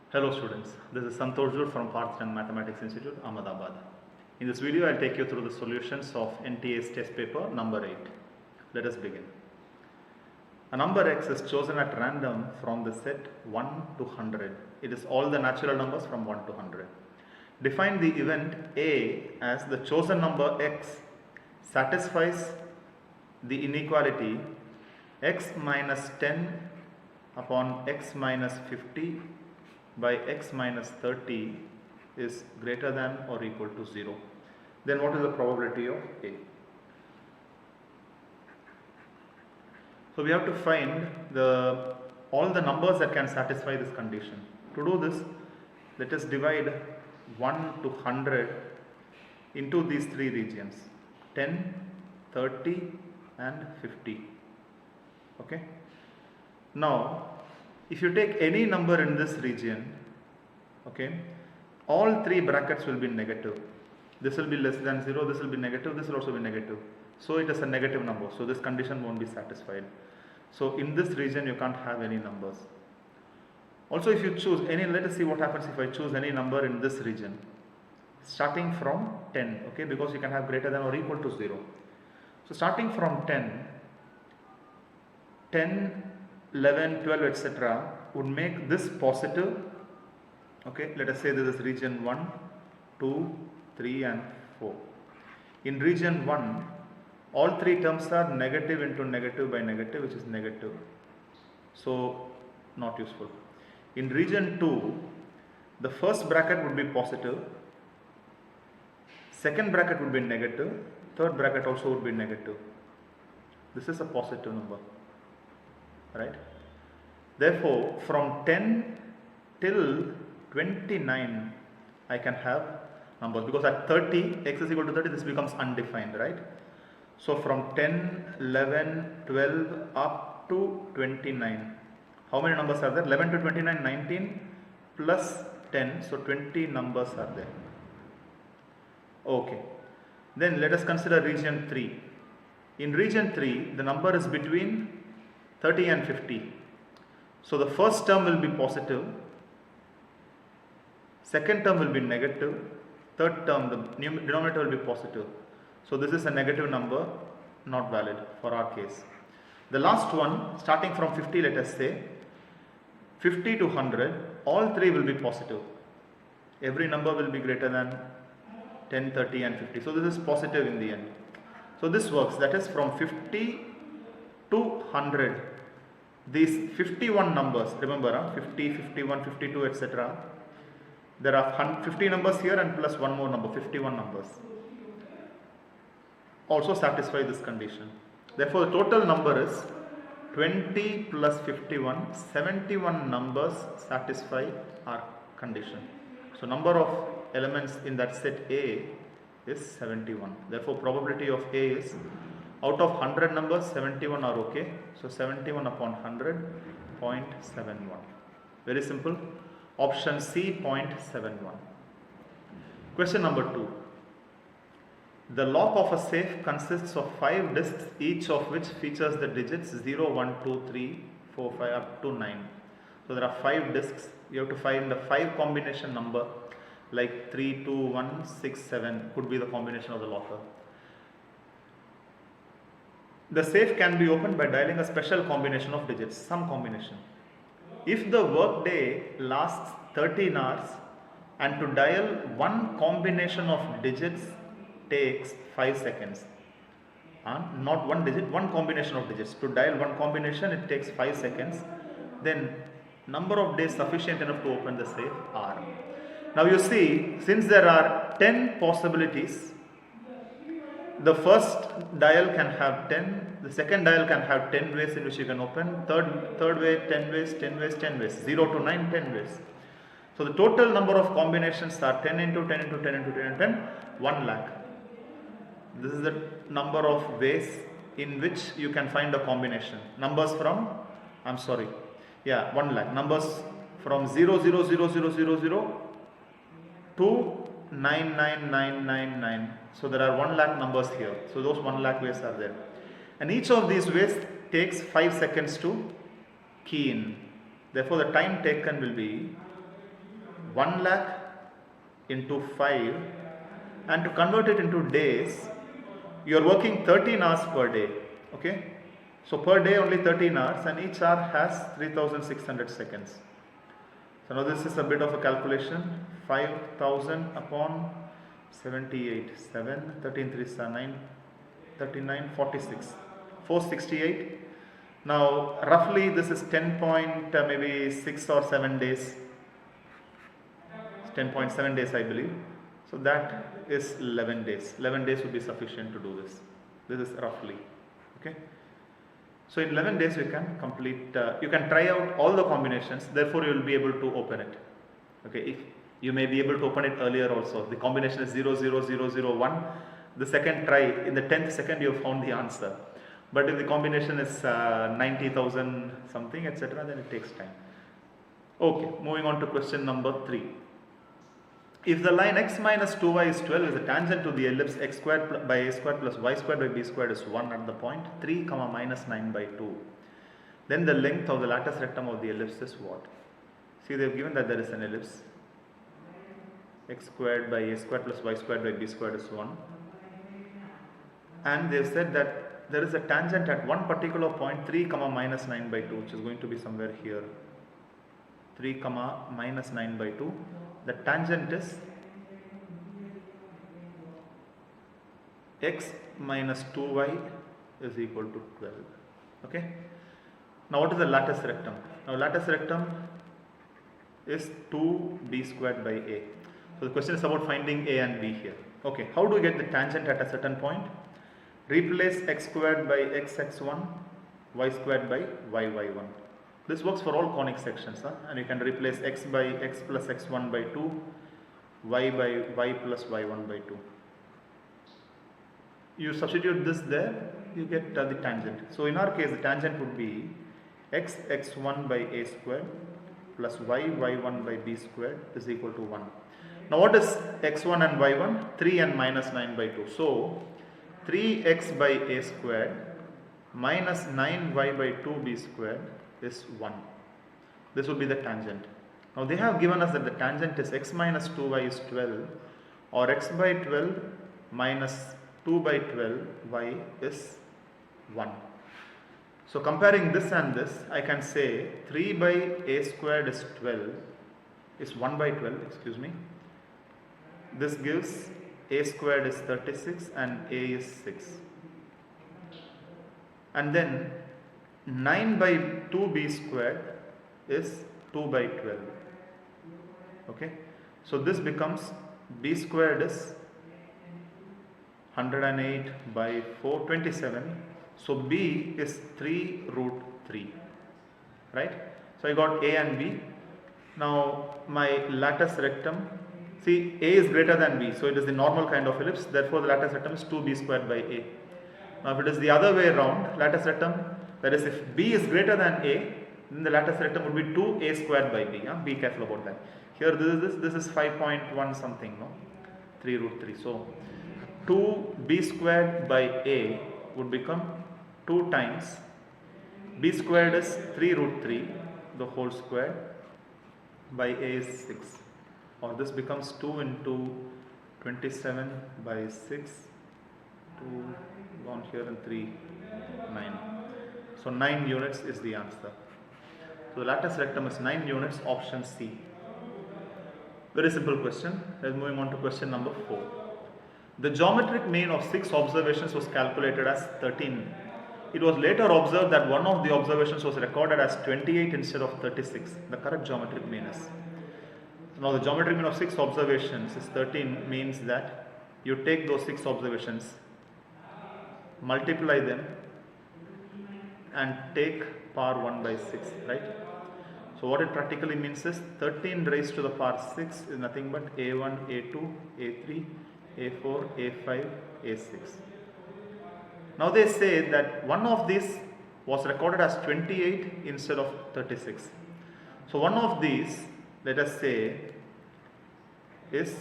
Hello students, this is Santosh Joor from Parthan Mathematics Institute, Ahmedabad. In this video, I'll take you through the solutions of NTA's test paper number 8. Let us begin. A number x is chosen at random from the set 1 to 100. It is all the natural numbers from 1 to 100. Define the event A as the chosen number x satisfies the inequality x minus 10 upon x minus 50 by x minus 30 is greater than or equal to 0. Then what is the probability of A? So we have to find all the numbers that can satisfy this condition. To do this, let us divide 1 to 100 into these three regions, 10, 30 and 50. Okay. Now, if you take any number in this region, okay, all three brackets will be negative. This will be less than 0, this will be negative, this will also be negative. So it is a negative number. So this condition won't be satisfied. So in this region you can't have any numbers. Also, if you choose any, let us see what happens if I choose any number in this region starting from 10, okay, because you can have greater than or equal to 0. So starting from 10, 11, 12, etc. would make this positive. Okay, let us say this is region 1, 2, 3 and 4. In region 1, all three terms are negative into negative by negative, which is negative. So not useful. In region 2, the first bracket would be positive, second bracket would be negative, third bracket also would be negative. This is a positive number. Right? Therefore, from 10 till 29, I can have numbers, because at 30, x is equal to 30, this becomes undefined, right? So from 10, 11, 12 up to 29, how many numbers are there? 11 to 29, 19 plus 10, so 20 numbers are there. Okay. Then let us consider region 3. In region 3, the number is between 30 and 50. So the first term will be positive, second term will be negative, third term, the denominator will be positive. So this is a negative number, not valid for our case. The last one, starting from 50, let us say, 50 to 100, all three will be positive. Every number will be greater than 10, 30 and 50. So this is positive in the end. So this works, that is from 50 to 100. These 51 numbers, remember 50, 51, 52, etc. There are 50 numbers here and plus one more number, 51 numbers. Also satisfy this condition. Therefore, the total number is 20 plus 51, 71 numbers satisfy our condition. So number of elements in that set A is 71. Therefore, probability of A is, out of 100 numbers, 71 are okay. So 71 upon 100, 0.71. Very simple. Option C, 0.71. Question number 2. The lock of a safe consists of 5 discs, each of which features the digits 0, 1, 2, 3, 4, 5 up to 9. So there are 5 discs. You have to find the 5 combination number, like 3, 2, 1, 6, 7 could be the combination of the locker. The safe can be opened by dialing a special combination of digits, some combination. If the workday lasts 13 hours and to dial one combination of digits takes 5 seconds, not one digit, one combination of digits. To dial one combination, it takes 5 seconds. Then number of days sufficient enough to open the safe are. Now you see, since there are 10 possibilities, the first dial can have 10, the second dial can have 10 ways in which you can open, third way 10 ways, 10 ways, 10 ways, 0 to 9, 10 ways. So the total number of combinations are 10 into 10 into 10 into 10 into 10, 1 lakh. This is the number of ways in which you can find a combination. Numbers from, 1 lakh. Numbers from 0, 0, 0, 0, 0, 0 to 99999. So there are 1 lakh numbers here. So those 1 lakh ways are there. And each of these ways takes 5 seconds to key in. Therefore, the time taken will be 1 lakh into 5, and to convert it into days, you are working 13 hours per day. Okay, so per day only 13 hours, and each hour has 3600 seconds. So now this is a bit of a calculation. 5000 upon 78, 7, 13 3 9, 39, 46, 468. Now roughly this is 10 point maybe 6 or 7 days, 10.7 days I believe. So that is 11 days. 11 days would be sufficient to do this. This is roughly. Okay. So in 11 days you can complete, you can try out all the combinations, therefore you will be able to open it. Okay, if you may be able to open it earlier also. The combination is 00001. The second try, in the 10th second you have found the answer. But if the combination is 90,000 something, etc., then it takes time. Okay, moving on to question number 3. If the line x minus 2y is 12 is a tangent to the ellipse x squared by a squared plus y squared by b squared is 1 at the point 3 comma minus 9 by 2, then the length of the lattice rectum of the ellipse is what? See, they have given that there is an ellipse, x squared by a squared plus y squared by b squared is 1, and they have said that there is a tangent at one particular point 3 comma minus 9 by 2, which is going to be somewhere here, 3 comma minus 9 by 2. The tangent is x minus 2y is equal to 12. Okay. Now what is the lattice rectum? Now lattice rectum is 2b squared by a. So the question is about finding a and b here. Okay. How do we get the tangent at a certain point? Replace x squared by x1, y squared by y1. This works for all conic sections, and you can replace x by x plus x1 by 2, y by y plus y1 by 2. You substitute this there, you get the tangent. So in our case, the tangent would be x1 by a squared plus y1 by b squared is equal to 1. Now what is x1 and y1? 3 and minus 9 by 2. So 3x by a squared minus 9y by 2b squared is 1. This would be the tangent. Now they have given us that the tangent is x minus 2y is 12, or x by 12 minus 2 by 12 y is 1. So comparing this and this, I can say 3 by a squared is 12, is 1 by 12, excuse me. This gives a squared is 36 and a is 6. And then 9 by 2b squared is 2 by 12. Okay. So this becomes b squared is 108 by 427. So b is 3 root 3. Right. So I got a and b. Now my lattice rectum, see, a is greater than b. So it is the normal kind of ellipse. Therefore the lattice rectum is 2b squared by a. Now if it is the other way around, lattice rectum, that is, if b is greater than a, then the lattice rectum would be 2a squared by b. Be careful about that. Here this is 5.1 something, no? 3 root 3. So 2b squared by a would become 2 times b squared is 3 root 3, the whole square, by a is 6. Or this becomes 2 into 27 by 6, 2 gone here and 3, 9. So 9 units is the answer. So the lattice rectum is 9 units, option C. Very simple question. Let's moving on to question number 4. The geometric mean of 6 observations was calculated as 13. It was later observed that one of the observations was recorded as 28 instead of 36. The correct geometric mean is. Now the geometric mean of 6 observations is 13, means that you take those 6 observations, multiply them and take power 1 by 6, right? So what it practically means is 13 raised to the power 6 is nothing but a1, a2, a3, a4, a5, a6. Now they say that one of these was recorded as 28 instead of 36. So one of these, let us say, is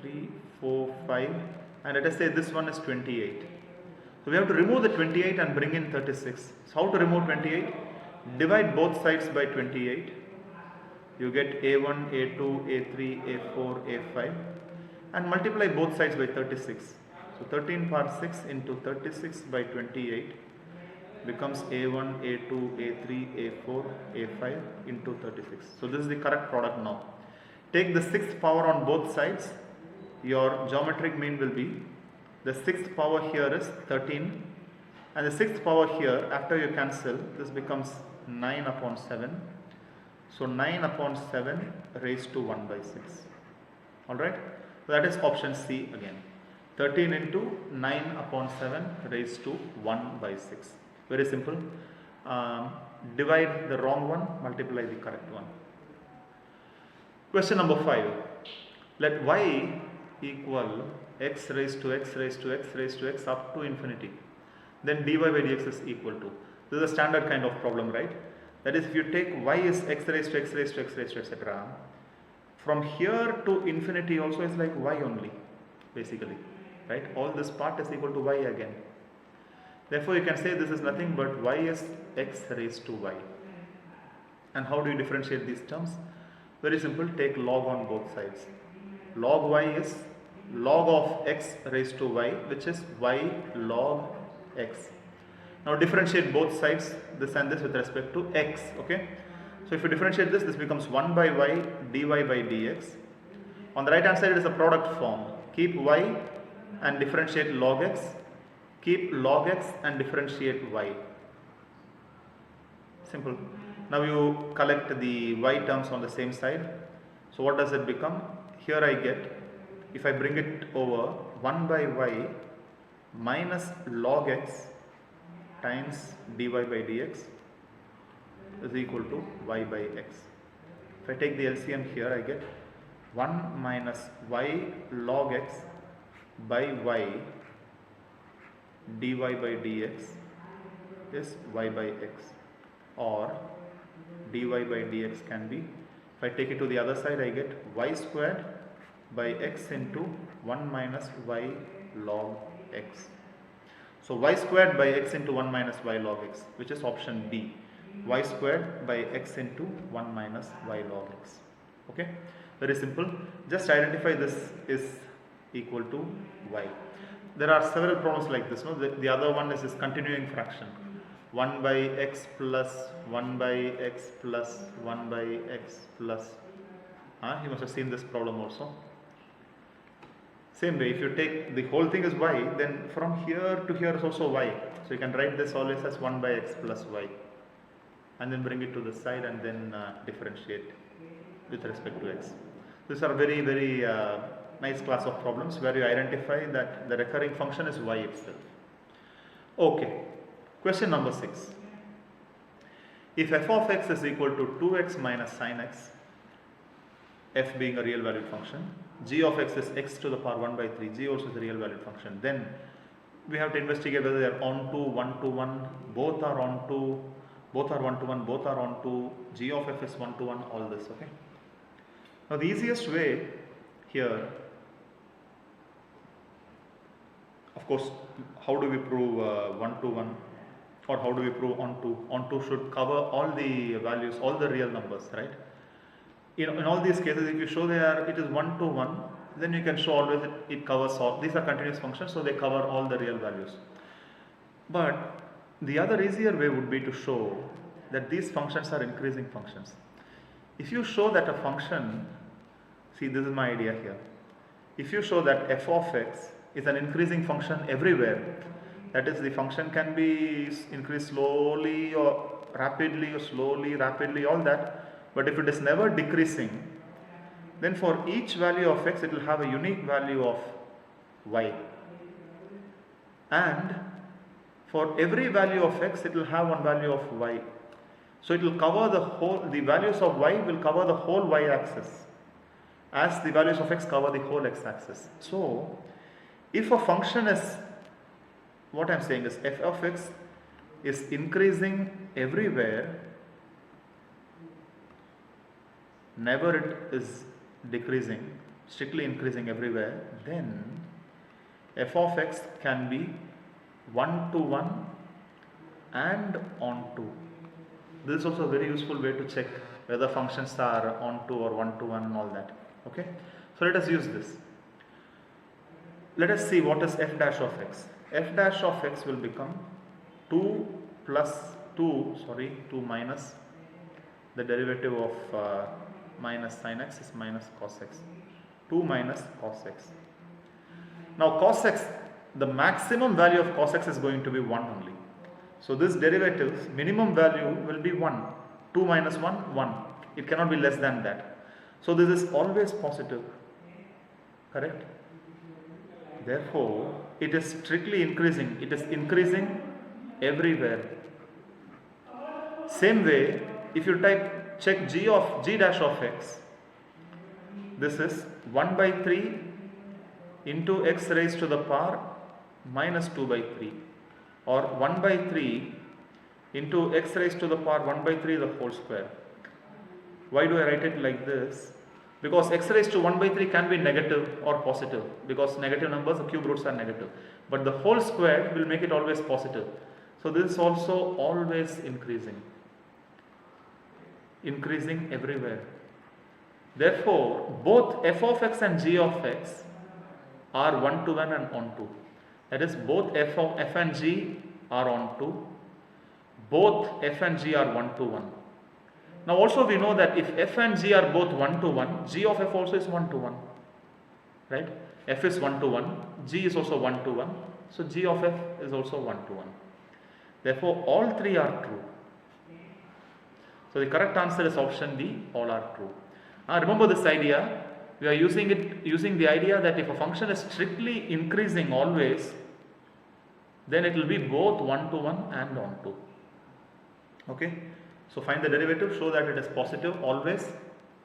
3, 4, 5, and let us say this one is 28. So we have to remove the 28 and bring in 36. So how to remove 28? Divide both sides by 28. You get a1, a2, a3, a4, a5 and multiply both sides by 36. So 13 power 6 into 36 by 28 becomes a1, a2, a3, a4, a5 into 36. So this is the correct product now. Take the sixth power on both sides. Your geometric mean will be, the sixth power here is 13 and the sixth power here, after you cancel, this becomes 9 upon 7. So 9 upon 7 raised to 1 by 6. Alright, so that is option C again. 13 into 9 upon 7 raised to 1 by 6. Very simple. Divide the wrong one, multiply the correct one. Question number 5. Let y equal x raised to x raised to x raised to x up to infinity. Then dy by dx is equal to. This is a standard kind of problem, right? That is, if you take y is x raised to x raised to x raised to etc. From here to infinity also is like y only, basically, right? All this part is equal to y again. Therefore, you can say this is nothing but y is x raised to y. And how do you differentiate these terms? Very simple, take log on both sides. Log y is log of x raised to y, which is y log x. Now differentiate both sides, this and this, with respect to x, okay? So if you differentiate this, this becomes 1 by y dy by dx. On the right hand side it is a product form. Keep y and differentiate log x. Keep log x and differentiate y. Simple. Now you collect the y terms on the same side. So what does it become? Here I get, if I bring it over, 1 by y minus log x times dy by dx is equal to y by x. If I take the LCM here, I get 1 minus y log x by y dy by dx is y by x, or dy by dx can be, if I take it to the other side, I get y squared by x into 1 minus y log x. So y squared by x into 1 minus y log x, which is option D. Y squared by x into 1 minus y log x. Okay, very simple. Just identify this is equal to y. There are several problems like this. No? The other one is this continuing fraction. 1 by x plus 1 by x plus 1 by x plus. You must have seen this problem also. Same way, if you take the whole thing as y, then from here to here is also y. So you can write this always as 1 by x plus y. And then bring it to the side and then differentiate with respect to x. These are very, very nice class of problems where you identify that the recurring function is y itself. Okay, question number 6. If f of x is equal to 2x minus sin x, f being a real valued function, g of x is x to the power 1 by 3, g also is a real valued function, then we have to investigate whether they are onto 1 to 1, both are onto, both are 1 to 1, both are onto, g of f is 1 to 1, all this, okay. Now the easiest way here, of course, how do we prove 1 to 1, or how do we prove onto? Onto should cover all the values, all the real numbers, right? In all these cases, if you show it is 1 to 1, then you can show always it covers all. These are continuous functions, so they cover all the real values. But the other easier way would be to show that these functions are increasing functions. If you show that a function, see, this is my idea here. If you show that f of x is an increasing function everywhere, that is, the function can be increased slowly or rapidly or slowly, rapidly, all that. But if it is never decreasing, then for each value of x, it will have a unique value of y. And for every value of x, it will have one value of y. So it will cover the values of y will cover the whole y-axis, as the values of x cover the whole x-axis. So if a function is, what I am saying is, f of x is increasing everywhere, never it is decreasing, strictly increasing everywhere, then f of x can be 1 to 1 and onto. This is also a very useful way to check whether functions are onto or one-to-one and all that. Okay, so let us use this. Let us see what is f dash of x. F dash of x will become 2 minus the derivative of minus sin x is minus cos x. 2 minus cos x. Now cos x, the maximum value of cos x is going to be 1 only. So this derivative's minimum value will be 1. 2 minus 1, 1. It cannot be less than that. So this is always positive. Correct? Therefore, it is strictly increasing. It is increasing everywhere. Same way, if you check g dash of x, this is 1 by 3 into x raised to the power minus 2 by 3, or 1 by 3 into x raised to the power 1 by 3 the whole square. Why do I write it like this? Because x raised to 1 by 3 can be negative or positive, because negative numbers, the cube roots are negative, but the whole square will make it always positive. So this is also always increasing everywhere. Therefore, both f of x and g of x are one-to-one and onto. That is, both f and g are onto, both f and g are one-to-one. Now also we know that if f and g are both one-to-one, g of f also is one-to-one, right? F is one-to-one, g is also one-to-one, so g of f is also one-to-one. Therefore, all three are true. So the correct answer is option D, all are true. Now remember this idea, we are using the idea that if a function is strictly increasing always, then it will be both one-to-one and onto. Okay, so find the derivative, show that it is positive always,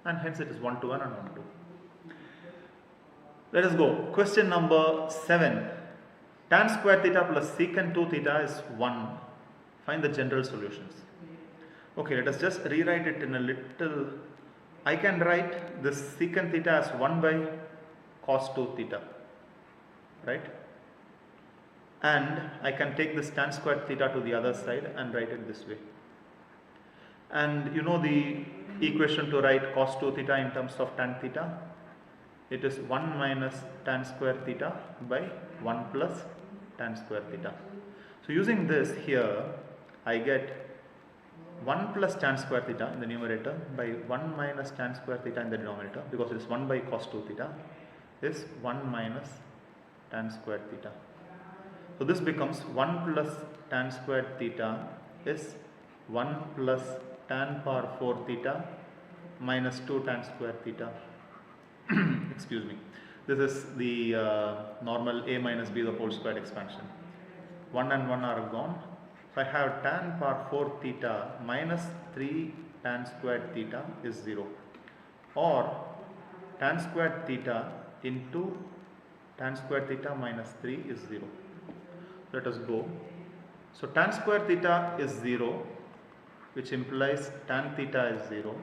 and hence it is one-to-one and onto. Let us go. Question number 7. Tan square theta plus secant 2 theta is 1. Find the general solutions. Okay, let us just rewrite it in a little. I can write this secant theta as 1 by cos 2 theta, right? And I can take this tan square theta to the other side and write it this way. And you know the equation to write cos 2 theta in terms of tan theta? It is 1 minus tan square theta by 1 plus tan square theta. So using this here, I get 1 plus tan square theta in the numerator by 1 minus tan square theta in the denominator, because it is 1 by cos 2 theta, is 1 minus tan square theta. So this becomes 1 plus tan square theta is 1 plus tan power 4 theta minus 2 tan square theta. Excuse me. This is the normal a minus b the whole squared expansion. 1 and 1 are gone. So I have tan power 4 theta minus 3 tan squared theta is 0, or tan squared theta into tan squared theta minus 3 is 0. Let us go. So tan square theta is 0, which implies tan theta is 0,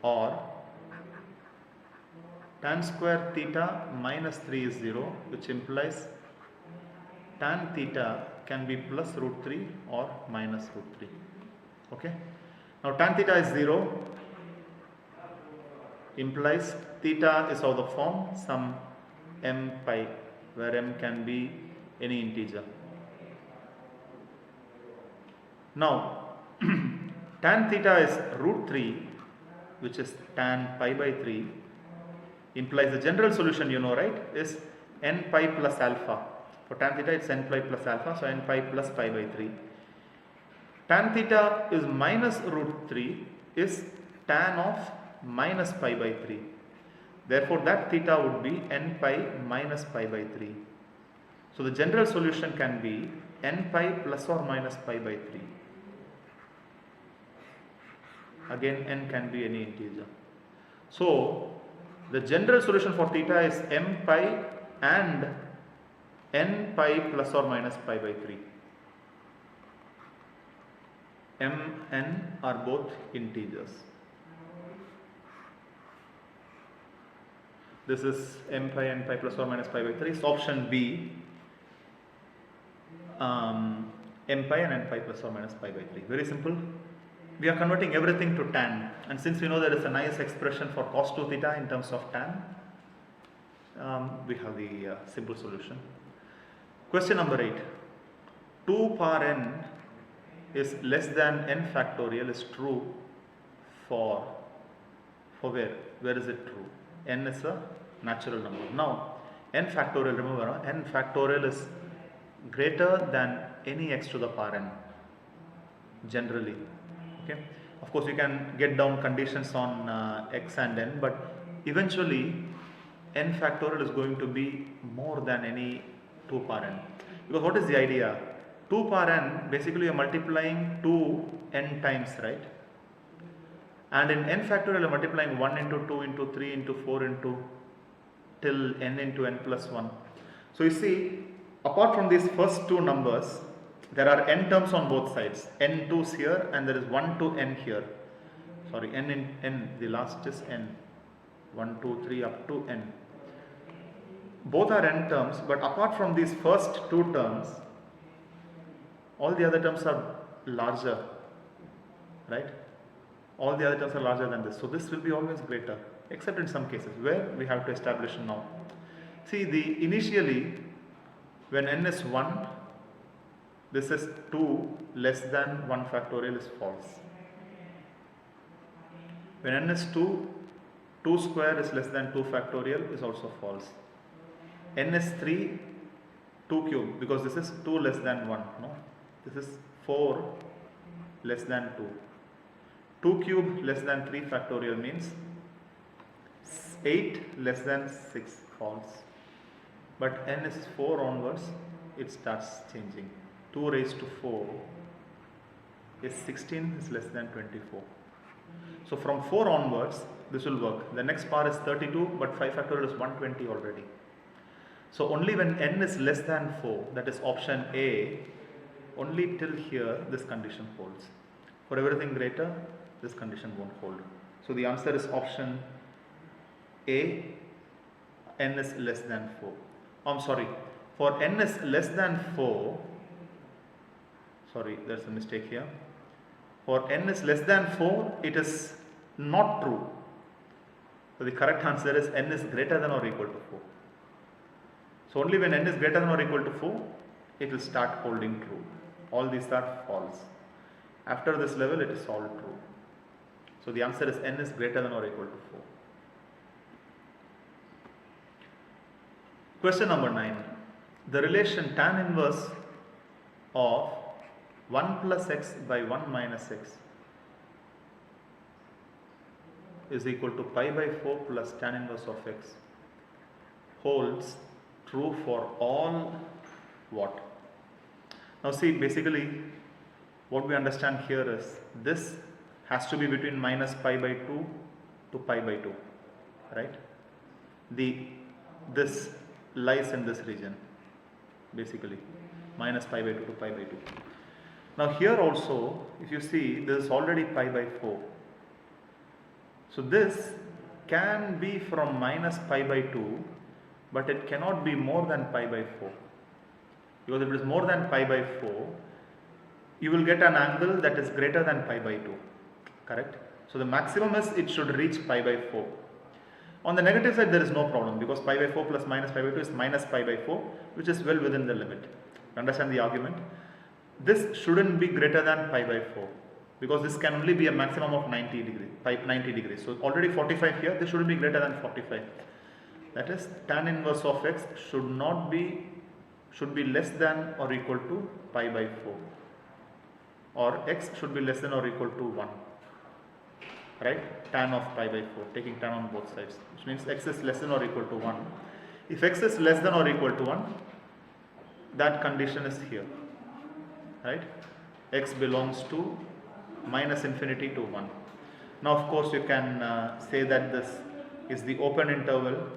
or tan square theta minus 3 is 0, which implies tan theta can be plus root 3 or minus root 3. Okay. Now tan theta is 0 implies theta is of the form some m pi, where m can be any integer. Now tan theta is root 3, which is tan pi by 3, implies the general solution, you know, right, is n pi plus alpha. For tan theta it's n pi plus alpha, so n pi plus pi by 3. Tan theta is minus root 3 is tan of minus pi by 3. Therefore that theta would be n pi minus pi by 3. So the general solution can be n pi plus or minus pi by 3. Again, n can be any integer. So the general solution for theta is m pi and n pi plus or minus pi by 3. M, n are both integers. This is m pi, n pi plus or minus pi by 3. So option B, m pi and n pi plus or minus pi by 3. Very simple. we are converting everything to tan, and since we know there is a nice expression for cos 2 theta in terms of tan, we have the simple solution. Question number 8. 2 power n is less than n factorial is true for where is it true? N is a natural number. Now n factorial, remember, n factorial is greater than any x to the power n generally. Okay, of course you can get down conditions on x and n, but eventually n factorial is going to be more than any 2 power n, because what is the idea? 2 power n, basically you are multiplying 2 n times, right? And in n factorial you are multiplying 1 into 2 into 3 into 4 into till n into n plus 1. So you see, apart from these first two numbers, there are n terms on both sides. N 2's here and there is 1 to n here. Sorry, n in n, the last is n. 1, 2, 3 up to n. Both are n terms, but apart from these first two terms, all the other terms are larger, right? All the other terms are larger than this. So this will be always greater, except in some cases where we have to establish now. See, initially when n is 1, this is 2 less than 1 factorial is false. When n is 2, 2 square is less than 2 factorial is also false. N is 3, 2 cube, because this is 2 less than 1. No, this is 4 less than 2. 2 cube less than 3 factorial means 8 less than 6, false. But n is 4 onwards, it starts changing. 2 raised to 4 is 16 is less than 24. So from 4 onwards, this will work. The next power is 32, but 5 factorial is 120 already. So only when n is less than 4, that is option A, only till here this condition holds. For everything greater, this condition won't hold. So the answer is option A, n is less than 4. I'm sorry, for n is less than 4, sorry, there's a mistake here. For n is less than 4, it is not true. So the correct answer is n is greater than or equal to 4. So only when n is greater than or equal to 4, it will start holding true. All these are false. After this level, it is all true. So the answer is n is greater than or equal to 4. Question number 9. The relation tan inverse of 1 plus x by 1 minus x is equal to pi by 4 plus tan inverse of x holds true for all what? Now see, basically what we understand here is this has to be between minus pi by 2 to pi by 2, right? This lies in this region, basically minus pi by 2 to pi by 2. Now here also, if you see, this is already pi by 4. So this can be from minus pi by 2, but it cannot be more than pi by 4. Because if it is more than pi by 4, you will get an angle that is greater than pi by 2, correct? So the maximum is it should reach pi by 4. On the negative side, there is no problem, because pi by 4 plus minus pi by 2 is minus pi by 4, which is well within the limit. Understand the argument? This shouldn't be greater than pi by 4, because this can only be a maximum of 90 degrees. So already 45 here, this shouldn't be greater than 45. That is, tan inverse of x should be less than or equal to pi by 4, or x should be less than or equal to 1, right? Tan of pi by 4, taking tan on both sides, which means x is less than or equal to 1. If x is less than or equal to 1, that condition is here, right? X belongs to minus infinity to 1. Now of course you can say that this is the open interval,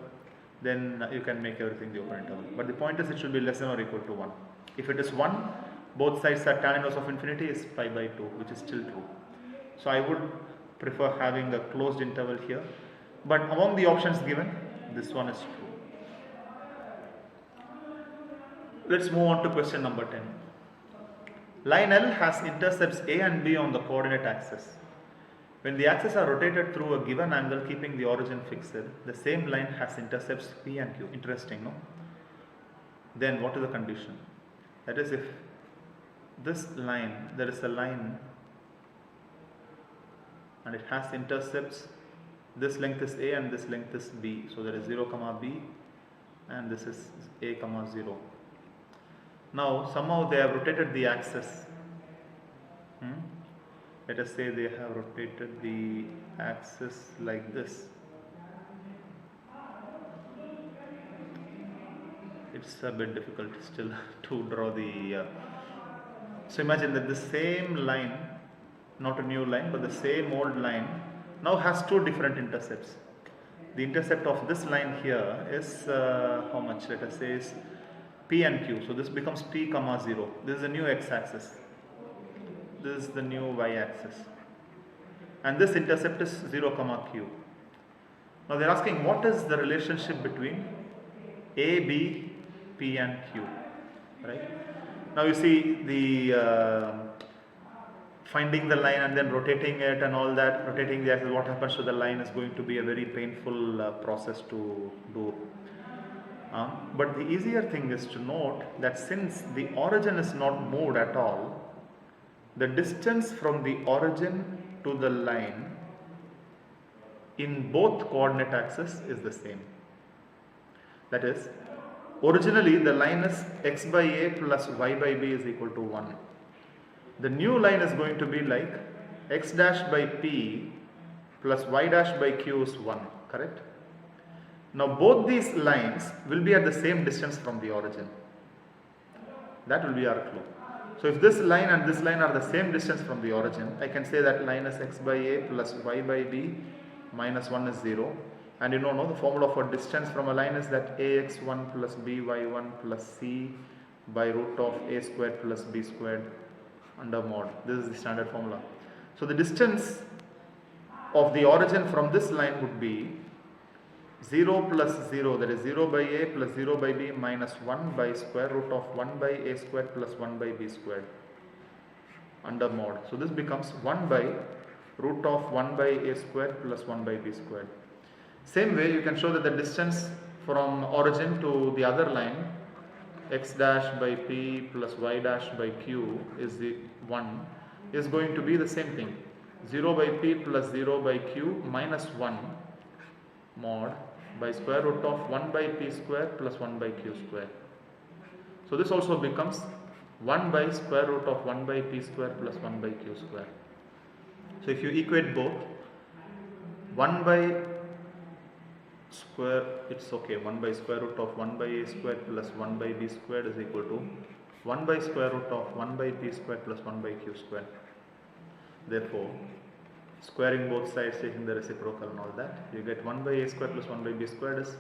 then you can make everything the open interval. But the point is it should be less than or equal to 1. If it is 1, both sides are tan inverse of infinity is pi by 2, which is still true. So I would prefer having a closed interval here. But among the options given, this one is true. Let's move on to question number 10. Line L has intercepts A and B on the coordinate axis. When the axes are rotated through a given angle keeping the origin fixed, the same line has intercepts P and Q. Interesting, no? Then what is the condition? That is, if this line, there is a line and it has intercepts, this length is A and this length is B. So there is 0 comma B and this is A comma 0. Now somehow they have rotated the axis. Let us say they have rotated the axis like this. It's a bit difficult still to draw the so imagine that the same line, not a new line but the same old line, now has two different intercepts. The intercept of this line here is how much? Let us say is P and Q. So this becomes P comma 0. This is the new x-axis. This is the new y-axis. And this intercept is 0 comma Q. Now they are asking what is the relationship between A, B, P and Q. Right? Now you see the finding the line and then rotating it and all that, rotating the axis, what happens to the line is going to be a very painful process to do. But the easier thing is to note that since the origin is not moved at all, the distance from the origin to the line in both coordinate axes is the same. That is, originally the line is x by a plus y by b is equal to 1. The new line is going to be like x dash by p plus y dash by q is 1, correct? Now both these lines will be at the same distance from the origin. That will be our clue. So if this line and this line are the same distance from the origin, I can say that line is x by a plus y by b minus 1 is 0. And you know the formula for distance from a line is that ax1 plus by1 plus c by root of a squared plus b squared under mod. This is the standard formula. So the distance of the origin from this line would be 0 plus 0, that is 0 by a plus 0 by b minus 1 by square root of 1 by a squared plus 1 by b squared under mod. So this becomes 1 by root of 1 by a squared plus 1 by b squared. Same way you can show that the distance from origin to the other line x dash by p plus y dash by q is the 1 is going to be the same thing, 0 by p plus 0 by q minus 1 mod by square root of 1 by p square plus 1 by q square. So this also becomes 1 by square root of 1 by p square plus 1 by q square. So if you equate both, 1 by square, it's okay, 1 by square root of 1 by a square plus 1 by b squared is equal to 1 by square root of 1 by p square plus 1 by q square. Therefore, squaring both sides, taking the reciprocal and all that, you get 1 by a square plus 1 by b squared is,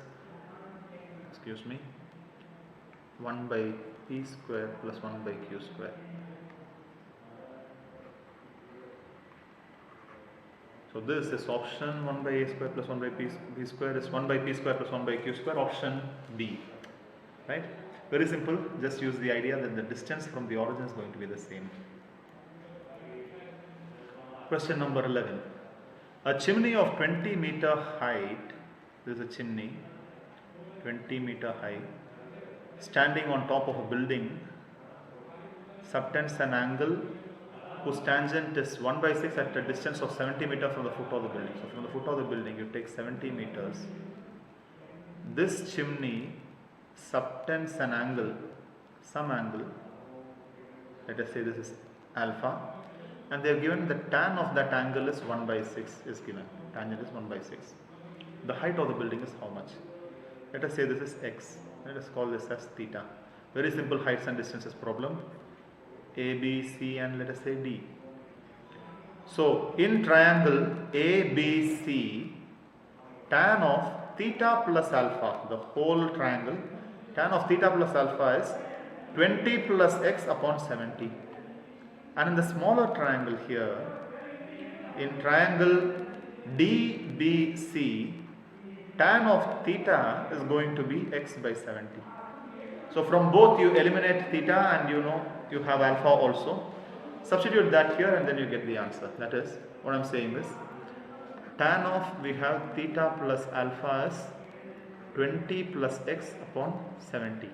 1 by p square plus 1 by q square. So this is option 1 by a square plus 1 by p square is 1 by p square plus 1 by q square, option B. Right? Very simple, just use the idea that the distance from the origin is going to be the same. Question number 11. A chimney of 20 meter height, this is a chimney, 20 meter high, standing on top of a building, subtends an angle whose tangent is 1 by 6 at a distance of 70 meters from the foot of the building. So from the foot of the building you take 70 meters. This chimney subtends an angle, some angle, let us say this is alpha, and they have given the tan of that angle is 1 by 6 is given, tangent is 1 by 6. The height of the building is how much? Let us say this is x, let us call this as theta. Very simple heights and distances problem, A, B, C and let us say D. So in triangle ABC, tan of theta plus alpha, the whole triangle, tan of theta plus alpha is 20 plus x upon 70. And in the smaller triangle here, in triangle DBC, tan of theta is going to be x by 70. So from both you eliminate theta and you know you have alpha also. Substitute that here and then you get the answer. That is what I'm saying is tan of we have theta plus alpha is 20 plus x upon 70.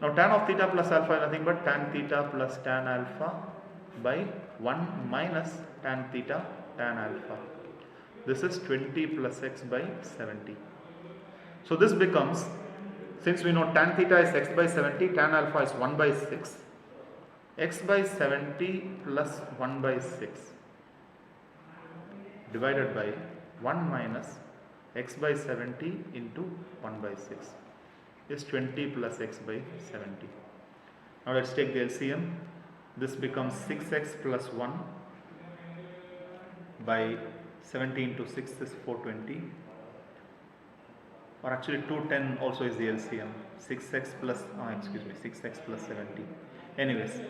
Now tan of theta plus alpha is nothing but tan theta plus tan alpha by 1 minus tan theta tan alpha. This is 20 plus x by 70. So this becomes, since we know tan theta is x by 70, tan alpha is 1 by 6, x by 70 plus 1 by 6 divided by 1 minus x by 70 into 1 by 6 is 20 plus x by 70. Now let's take the LCM. This becomes 6x plus 1 by 70 into 6 is 420, or actually 210 also is the LCM. 6x plus 6x plus 70. Anyways,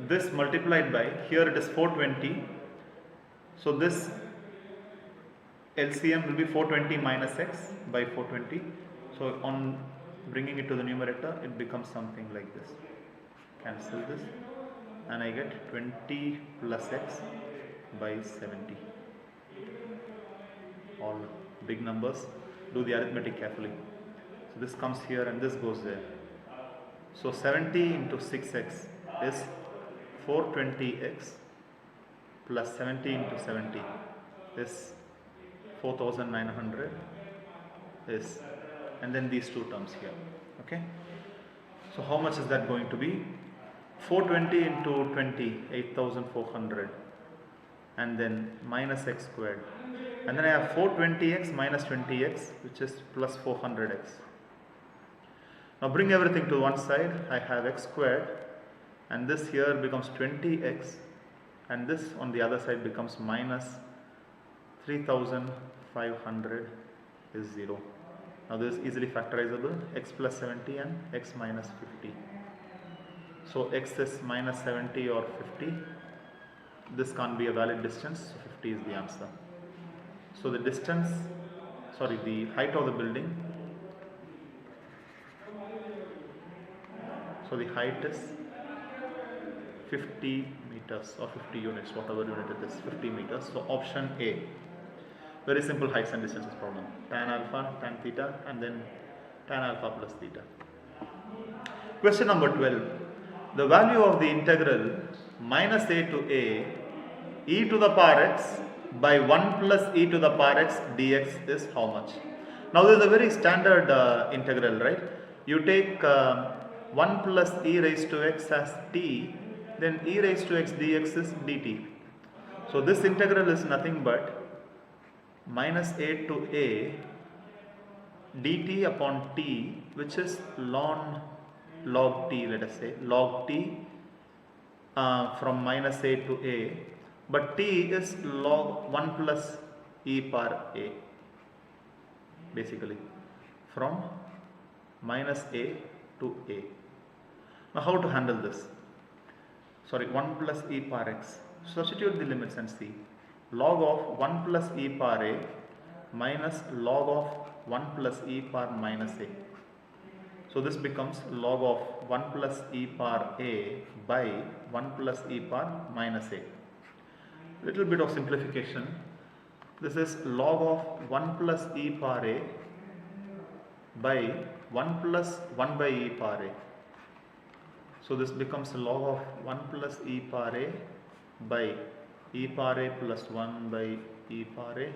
this multiplied by, here it is 420, so this LCM will be 420 minus x by 420. So on bringing it to the numerator, it becomes something like this. Cancel this and I get 20 plus x by 70. All big numbers. Do the arithmetic carefully. So this comes here and this goes there. So 70 into 6x is 420x plus 70 into 70 is 4900 is, and then these two terms here. Okay. So how much is that going to be? 420 into 20, 8400, and then minus x squared. And then I have 420x minus 20x, which is plus 400x. Now bring everything to one side. I have x squared, and this here becomes 20x, and this on the other side becomes minus 3500 is 0. Now this is easily factorizable, x plus 70 and x minus 50. So x is minus 70 or 50. This can't be a valid distance, so 50 is the answer. So the distance, the height of the building, so the height is 50 meters or 50 units, whatever unit it is, 50 meters. So option A. Very simple heights and distances problem. Tan alpha, tan theta, and then tan alpha plus theta. Question number 12. The value of the integral minus a to a e to the power x by 1 plus e to the power x dx is how much? Now this is a very standard integral, right? You take 1 plus e raised to x as t, then e raised to x dx is dt. So this integral is nothing but minus a to a dt upon t, which is log t, let us say log t from minus a to a, but t is log 1 plus e power a, basically from minus a to a. Now how to handle this? 1 plus e power x. Substitute the limits and see. Log of 1 plus e power a minus log of 1 plus e power minus a. So this becomes log of 1 plus e power a by 1 plus e power minus a. Little bit of simplification. This is log of 1 plus e power a by 1 plus 1 by e power a. So this becomes log of 1 plus e power a by e power a plus 1 by e power a.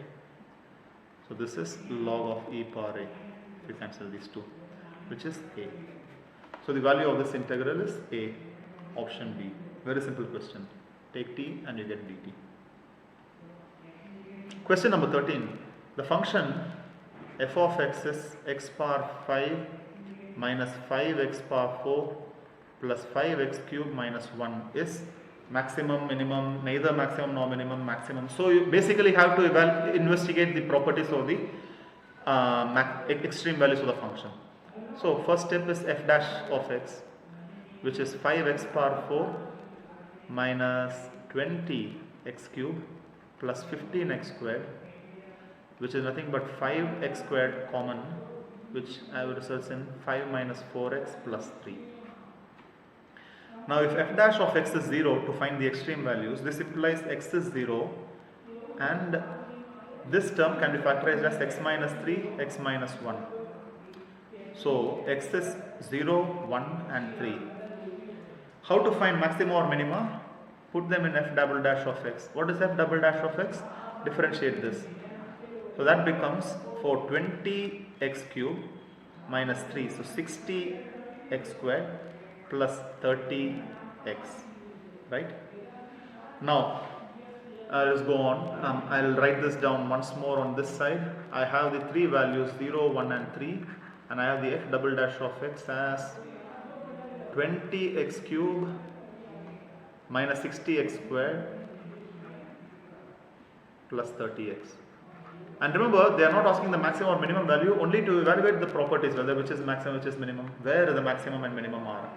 So this is log of e power a, if you cancel these two, which is a. So the value of this integral is a, option B. Very simple question. Take t and you get dt. Question number 13. The function f of x is x power 5 minus 5x power 4 plus 5x cube minus 1 is maximum, minimum, neither maximum nor minimum, maximum. So you basically have to investigate the properties of the extreme values of the function. So first step is f dash of x, which is 5x power 4 minus 20x cube plus 15x squared, which is nothing but 5x squared common which I will result in 5 minus 4x plus 3. Now if f dash of x is 0, to find the extreme values, this implies x is 0 and this term can be factorized as x minus 3, x minus 1. So x is 0, 1 and 3. How to find maxima or minima? Put them in f double dash of x. What is f double dash of x? Differentiate this. So that becomes for 20x cube minus 3. So 60x squared plus 30x. Right? Now let's go on. I'll write this down once more on this side. I have the three values 0, 1 and 3, and I have the f double dash of x as 20x cube minus 60x squared plus 30x. And remember, they are not asking the maximum or minimum value, only to evaluate the properties, whether which is maximum, which is minimum, where the maximum and minimum are.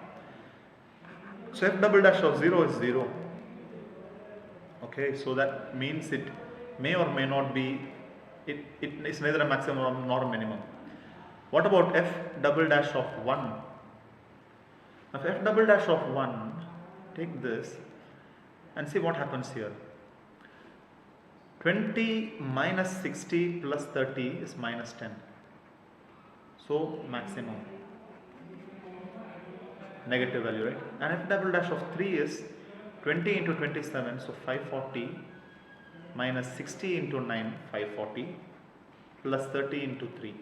So f double dash of 0 is 0. Okay, so that means it may or may not be, it is neither a maximum nor a minimum. What about f double dash of 1? Now f double dash of 1, take this and see what happens here. 20 minus 60 plus 30 is minus 10. So maximum. Negative value, right? And f double dash of 3 is 20 into 27, so 540 minus 60 into 9, 540 plus 30 into 3,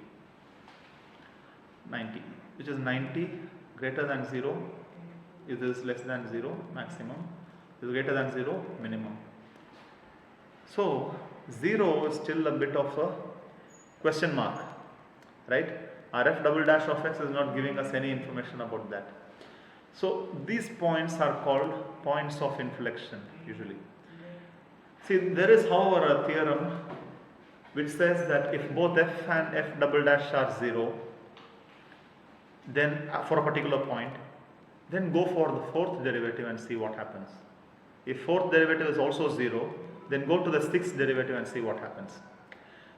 90, which is 90 greater than 0, is this less than 0, maximum, is greater than 0, minimum. So 0 is still a bit of a question mark, right? Our f double dash of x is not giving us any information about that. So these points are called points of inflection usually. See, there is however a theorem which says that if both f and f double dash are 0, then for a particular point, then go for the fourth derivative and see what happens. If fourth derivative is also 0, then go to the sixth derivative and see what happens.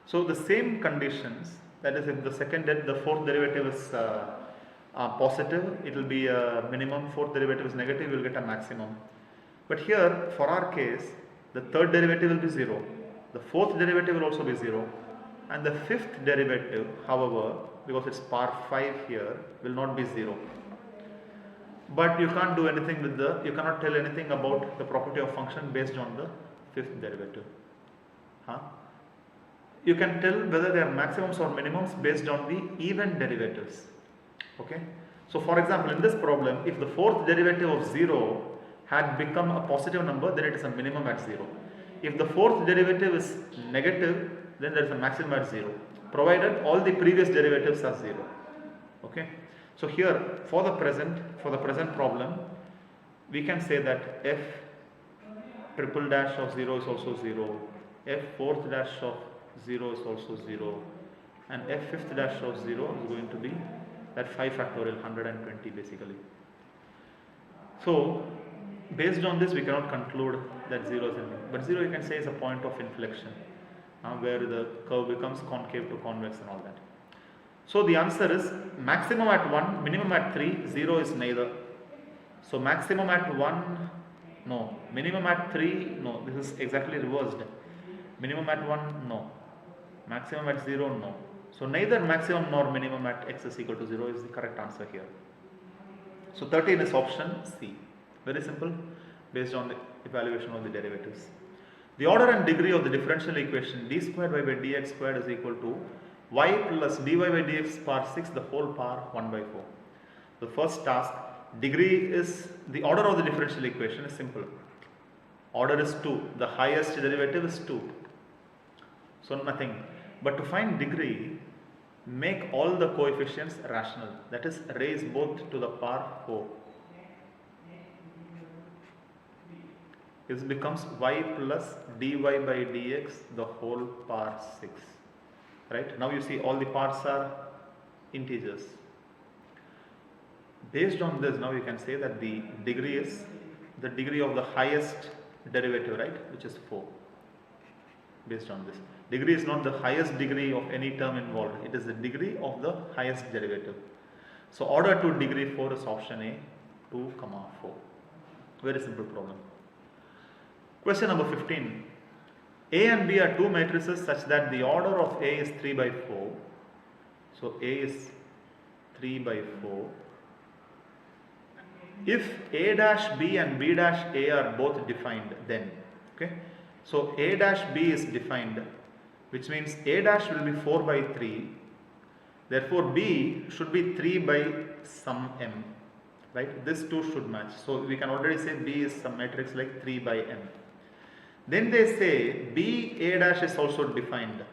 So the same conditions, that is if the fourth derivative is positive, it will be a minimum, fourth derivative is negative, you will get a maximum. But here for our case, the third derivative will be 0, the fourth derivative will also be 0, and the fifth derivative, however, because it's par 5 here, will not be 0. But you can't do anything with you cannot tell anything about the property of function based on the fifth derivative. You can tell whether they are maximums or minimums based on the even derivatives. Okay. So for example, in this problem, if the fourth derivative of 0 had become a positive number, then it is a minimum at 0. If the fourth derivative is negative, then there is a maximum at 0, provided all the previous derivatives are 0. Okay. So here for the present problem, we can say that f triple dash of 0 is also 0, f fourth dash of 0 is also 0, and f fifth dash of 0 is going to be that 5 factorial, 120 basically. So based on this, we cannot conclude that 0 is anything, but 0 you can say is a point of inflection where the curve becomes concave to convex and all that. So the answer is maximum at 1, minimum at 3, 0 is neither. So maximum at 1, no. Minimum at 3, no. This is exactly reversed. Minimum at 1, no. Maximum at 0, no. So neither maximum nor minimum at x is equal to 0 is the correct answer here. So 13 is option C. Very simple, based on the evaluation of the derivatives. The order and degree of the differential equation d squared y by dx squared is equal to y plus dy by dx power 6 the whole power 1 by 4. The first task, degree is, the order of the differential equation is simple. Order is 2, the highest derivative is 2. So nothing. But to find degree, make all the coefficients rational, that is raise both to the power 4. This becomes y plus dy by dx the whole power 6. Right? Now you see all the parts are integers. Based on this, now you can say that the degree is the degree of the highest derivative, right, which is 4. based on this. Degree is not the highest degree of any term involved, it is the degree of the highest derivative. So order to degree 4 is option A, 2, 4. Very simple problem. Question number 15. A and B are two matrices such that the order of A is 3 by 4. So A is 3 by 4. If A dash B and B dash A are both defined, then, okay, so A dash B is defined, which means A dash will be 4 by 3, therefore B should be 3 by some M, right? This two should match. So we can already say B is some matrix like 3 by M. Then they say B A dash is also defined,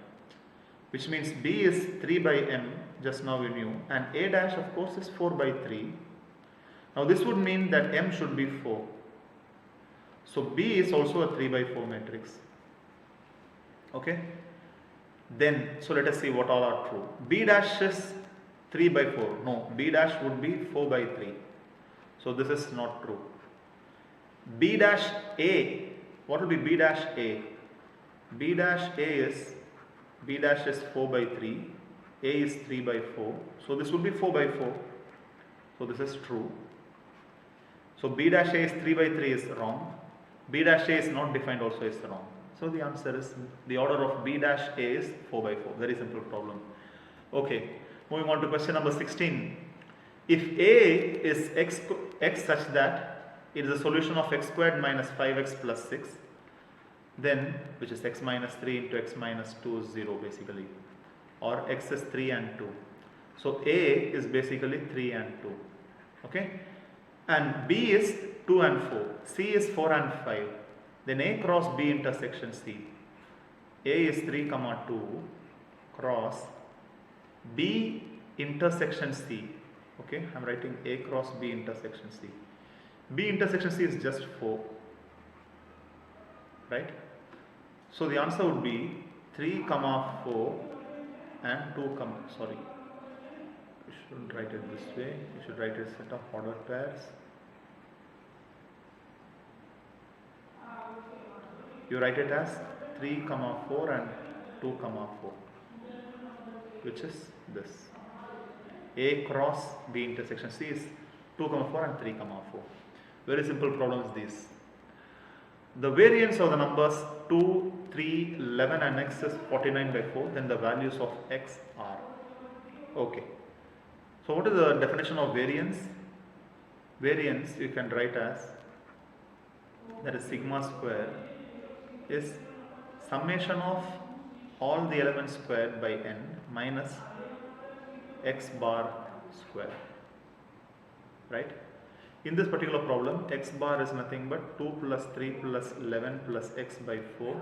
which means B is 3 by M, just now we knew, and A dash of course is 4 by 3. Now this would mean that M should be 4. So B is also a 3 by 4 matrix. Okay. Then, so let us see what all are true. B dash is 3 by 4. No, B dash would be 4 by 3. So this is not true. B dash A, what will be B dash A? B dash A is, B dash is 4 by 3. A is 3 by 4. So this would be 4 by 4. So this is true. So B dash A is 3 by 3 is wrong. B dash A is not defined also is wrong. So the answer is the order of B dash A is 4 by 4. Very simple problem. Okay, moving on to question number 16. If A is x such that it is a solution of x squared minus 5x plus 6, then which is x minus 3 into x minus 2 is 0 basically, or x is 3 and 2. So A is basically 3 and 2. Okay. And B is 2 and 4, C is 4 and 5, then A cross B intersection C. A is 3, 2 cross B intersection C. Okay, I am writing A cross B intersection C. B intersection C is just 4, right? So the answer would be 3, 4 and 2, sorry. You shouldn't write it this way, you should write a set of ordered pairs. You write it as 3, 4 and 2, 4, which is this. A cross B intersection C is 2, 4 and 3, 4. Very simple problem is this. The variance of the numbers 2, 3, 11 and x is 49 by 4, then the values of x are. Okay. So what is the definition of variance? Variance you can write as, that is sigma square is summation of all the elements squared by n minus x bar square, right? In this particular problem, x bar is nothing but 2 plus 3 plus 11 plus x by 4,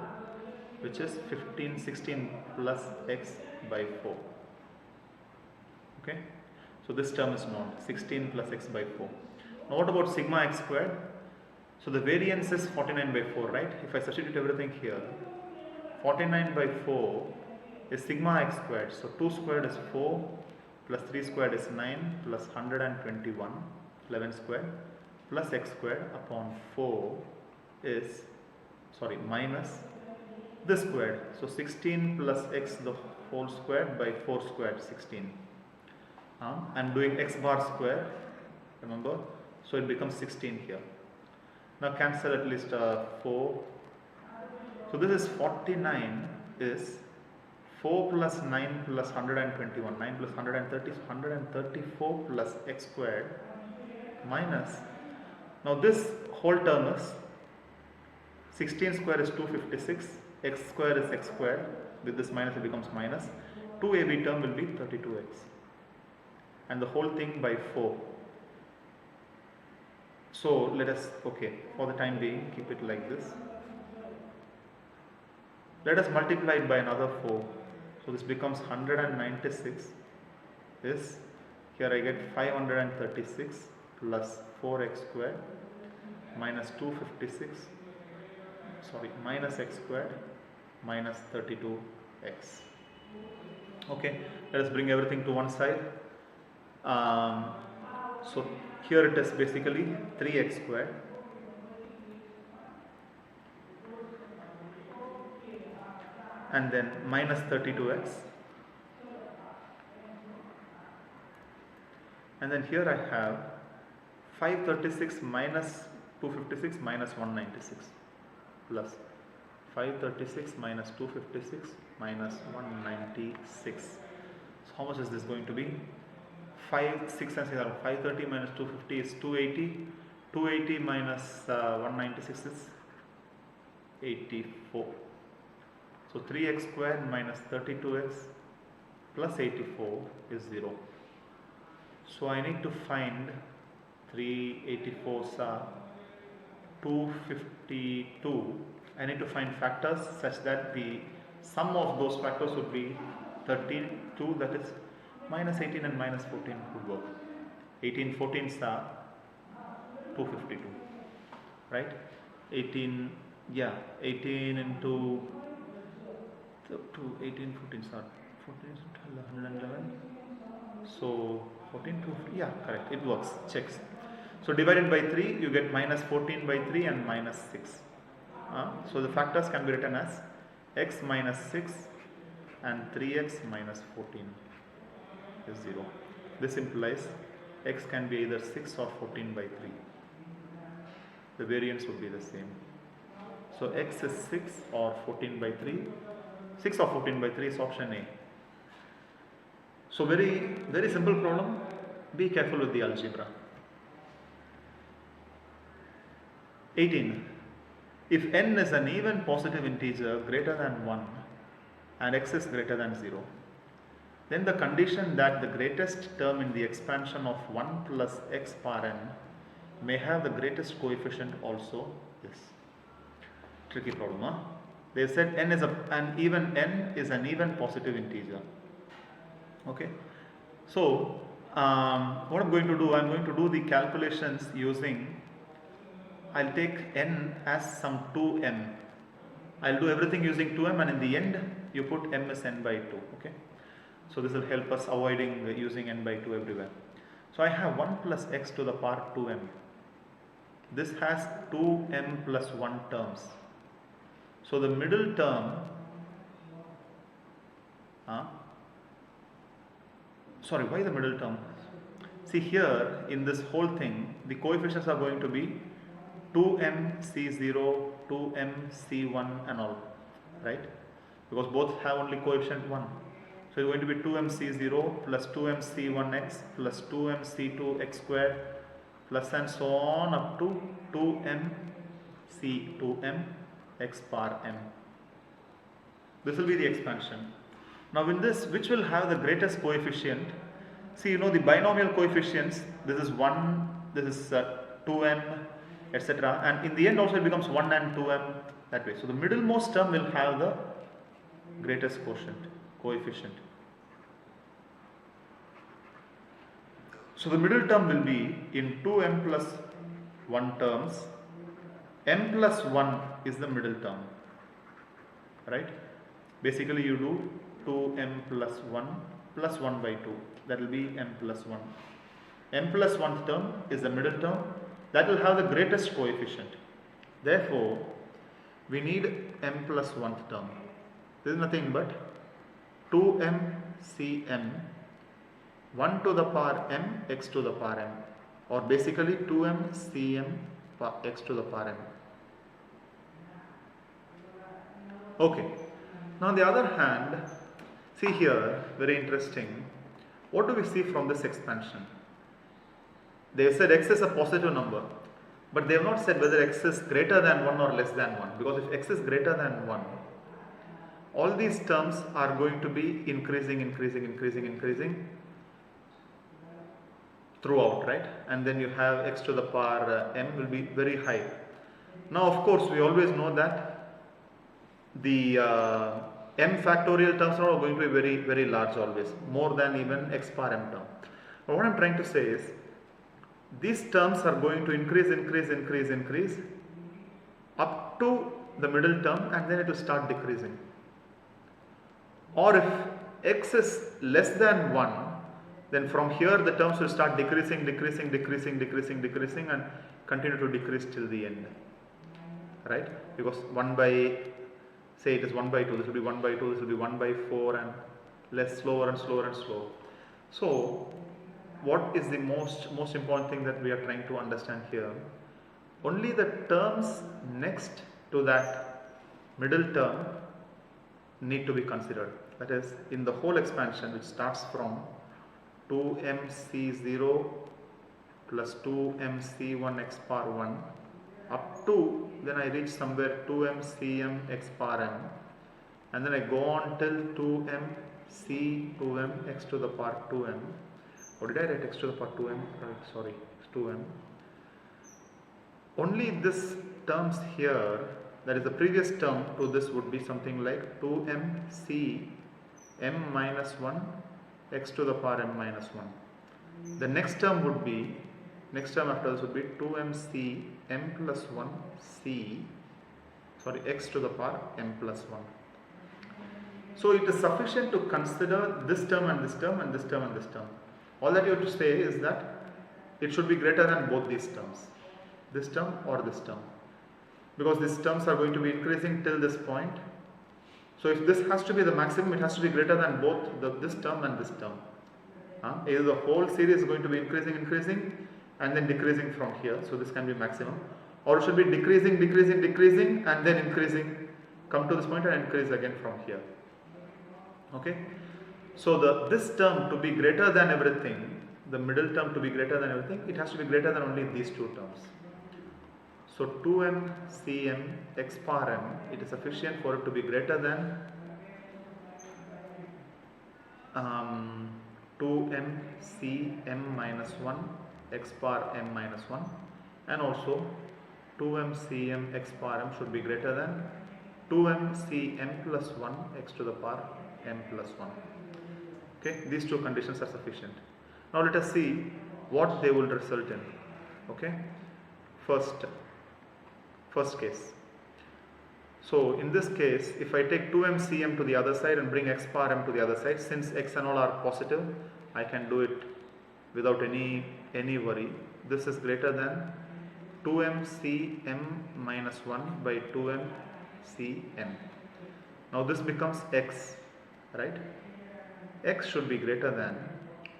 which is 15, 16 plus x by 4. Okay, so this term is known, 16 plus x by 4. Now what about sigma x squared? So the variance is 49 by 4, right? If I substitute everything here, 49 by 4 is sigma x squared. So 2 squared is 4 plus 3 squared is 9 plus 121, 11 squared plus x squared upon 4 is, sorry, minus this squared. So 16 plus x the whole squared by 4 squared, 16. I am doing x bar square, remember, so it becomes 16 here. Now cancel at least 4. So this is 49 is 4 plus 9 plus 121, 9 plus 130 is 134 plus x squared minus, now this whole term is 16 square is 256, x square is x squared, with this minus it becomes minus, 2ab term will be 32x, and the whole thing by 4. So let us, okay, for the time being keep it like this. Let us multiply it by another 4. So this becomes 196 is, here I get 536 plus 4x squared minus 256, sorry, minus x squared minus 32x. Okay, let us bring everything to one side. So here it is basically 3x squared and then minus 32x, and then here I have 536 minus 256 minus 196 plus 536 minus 256 minus 196. So how much is this going to be? 5, 6 and 6 are 530 minus 250 is 280. 280 minus 196 is 84. So 3x squared minus 32x plus 84 is 0. So I need to find 384s are 252. I need to find factors such that the sum of those factors would be 32, that is minus 18 and minus 14 would work. 18 14s are 252, right? 18 into 18 14s are 14 111. So 14 to correct, it works, checks. So divided by 3 you get minus 14 by 3 and minus 6. So the factors can be written as x minus 6 and 3x minus 14 is 0. This implies x can be either 6 or 14 by 3. The variance would be the same. So x is 6 or 14 by 3. 6 or 14 by 3 is option A. So very simple problem. Be careful with the algebra. 18. If n is an even positive integer greater than 1 and x is greater than 0, then the condition that the greatest term in the expansion of 1 plus x power n may have the greatest coefficient also is. Tricky problem, huh? They said n is an even positive integer. Okay. So what I'm going to do, I'm going to do the calculations using, I'll take n as some 2m. I'll do everything using 2m, and in the end you put m as n by 2. Okay. So this will help us avoiding using n by 2 everywhere. So I have 1 plus x to the power 2m. This has 2m plus 1 terms. So the middle term, sorry, why the middle term? See here in this whole thing, the coefficients are going to be 2mc0, 2mc1 and all, right? Because both have only coefficient 1. So it's going to be 2mc0 plus 2mc1x plus 2mc2x squared plus and so on up to 2mc2m x power m. This will be the expansion. Now in this, which will have the greatest coefficient? See, you know the binomial coefficients, this is 1, this is 2m, etc. And in the end also it becomes 1 and 2m that way. So the middlemost term will have the greatest coefficient. So the middle term will be in 2m plus 1 terms. M plus 1 is the middle term, right? Basically you do 2m plus 1 plus 1 by 2, that will be m plus 1. M plus 1th term is the middle term, that will have the greatest coefficient. Therefore, we need m plus 1th term. This is nothing but 2m cm 1 to the power m x to the power m, or basically 2m cm x to the power m. Okay. Now on the other hand, see here, very interesting, what do we see from this expansion? They have said x is a positive number, but they have not said whether x is greater than 1 or less than 1, because if x is greater than 1, all these terms are going to be increasing throughout, right? And then you have x to the power m will be very high. Now of course we always know that the m factorial terms are going to be very large always, more than even x power m term. But what I am trying to say is, these terms are going to increase up to the middle term, and then it will start decreasing. Or if x is less than 1, then from here the terms will start decreasing and continue to decrease till the end, right? Because 1 by say it is 1 by 2, this will be 1 by 2, this will be 1 by 4, and less, slower and slower and slower. So what is the most important thing that we are trying to understand here? Only the terms next to that middle term need to be considered. That is, in the whole expansion, which starts from 2mc0 plus 2mc1 x power 1 up to, then I reach somewhere 2mcm x power m, and then I go on till 2m x to the power 2m. Or did I write x to the power 2m? Right, sorry, 2m. Only this terms here, that is the previous term to this, would be something like 2mc m minus 1 x to the power m minus 1. The next term would be, next term after this would be 2mc m plus 1 c, sorry, x to the power m plus 1. So it is sufficient to consider this term and this term and this term and this term. All that you have to say is that it should be greater than both these terms, this term or this term, because these terms are going to be increasing till this point. So if this has to be the maximum, it has to be greater than both this term and this term. Either the whole series is going to be increasing and then decreasing from here, so this can be maximum, or it should be decreasing and then increasing, come to this point and increase again from here. Okay, so this term to be greater than everything, the middle term to be greater than everything, it has to be greater than only these two terms. So 2mcm x power m, it is sufficient for it to be greater than 2mcm minus 1 x power m minus 1, and also 2mcm x power m should be greater than 2mcm plus 1 x to the power m plus 1. Okay, these two conditions are sufficient. Now let us see what they will result in. Okay, first case. So in this case, if I take 2mcm to the other side and bring x power m to the other side, since x and all are positive, I can do it without any worry. This is greater than 2mcm minus 1 by 2mcm. Now this becomes x, right? X should be greater than,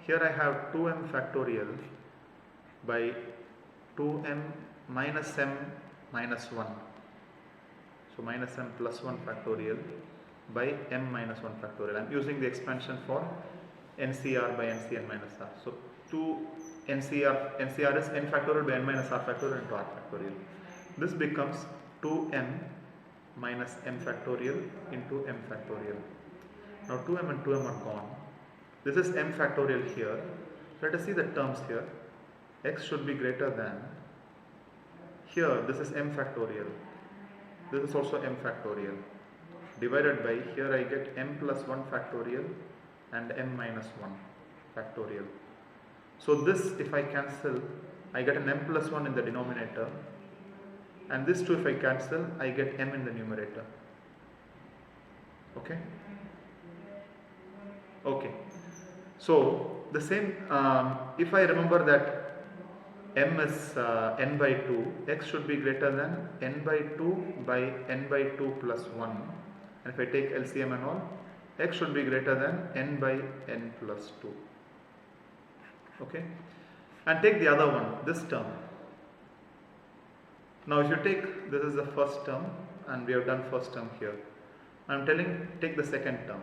here I have 2m factorial by 2m minus m minus 1. So minus m plus 1 factorial by m minus 1 factorial. I am using the expansion for NCR by NCn minus r. So 2 NCR is n factorial by n minus r factorial into r factorial. This becomes 2m minus m factorial into m factorial. Now 2m and 2m are gone. This is m factorial here. Let us see the terms here. X should be greater than, here this is m factorial, this is also m factorial, divided by, here I get m plus 1 factorial and m minus 1 factorial. So this, if I cancel, I get an m plus 1 in the denominator, and this too if I cancel, I get m in the numerator. Okay. Okay. So the same, if I remember that m is n by 2, x should be greater than n by 2 by n by 2 plus 1, and if I take LCM and all, x should be greater than n by n plus 2. Okay, and take the other one, this term. Now if you take, this is the first term and we have done first term here. I am telling, take the second term.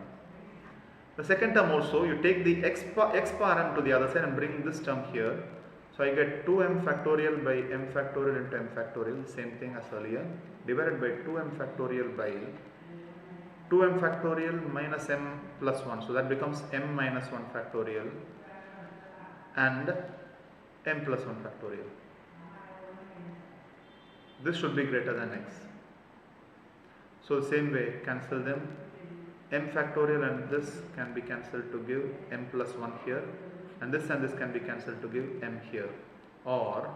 The second term also, you take the x power m to the other side and bring this term here. So I get 2m factorial by m factorial into m factorial, same thing as earlier, divided by 2m factorial by 2m factorial minus m plus 1. So that becomes m minus 1 factorial and m plus 1 factorial. This should be greater than x. So the same way, cancel them. M factorial and this can be cancelled to give m plus 1 here, and this can be cancelled to give m here, or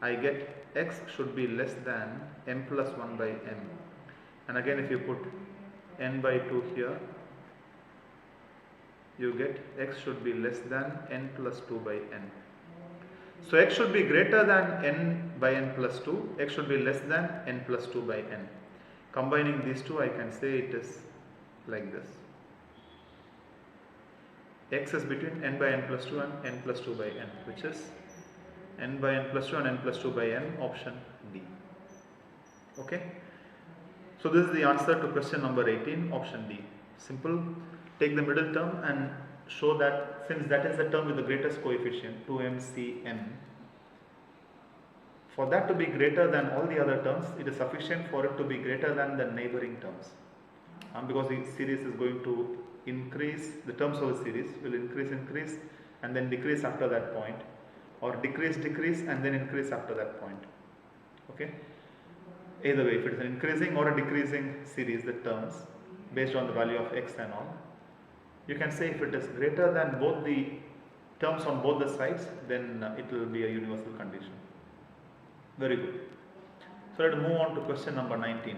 I get x should be less than m plus 1 by m, and again if you put n by 2 here, you get x should be less than n plus 2 by n. So x should be greater than n by n plus 2, x should be less than n plus 2 by n. Combining these two, I can say it is like this. X is between n by n plus 2 and n plus 2 by n, which is n by n plus 2 and n plus 2 by n, option D. Okay. So this is the answer to question number 18, option D. Simple. Take the middle term and show that since that is the term with the greatest coefficient, 2mcn, for that to be greater than all the other terms, it is sufficient for it to be greater than the neighboring terms. Because the series is going to increase, the terms of the series will increase and then decrease after that point, or decrease and then increase after that point. Okay. Either way, if it is an increasing or a decreasing series, the terms based on the value of x and all, you can say if it is greater than both the terms on both the sides, then it will be a universal condition. Very good. So let us move on to question number 19.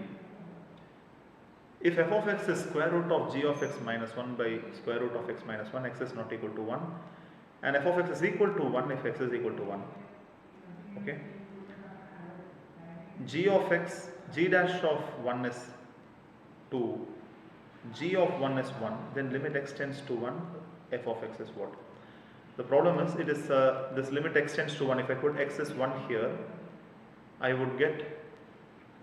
If f of x is square root of g of x minus 1 by square root of x minus 1, x is not equal to 1, and f of x is equal to 1 if x is equal to 1. Okay. G of x, g dash of 1 is 2, g of 1 is 1, then limit x tends to 1, f of x is what? The problem is, it is this limit x tends to 1, if I put x is 1 here, I would get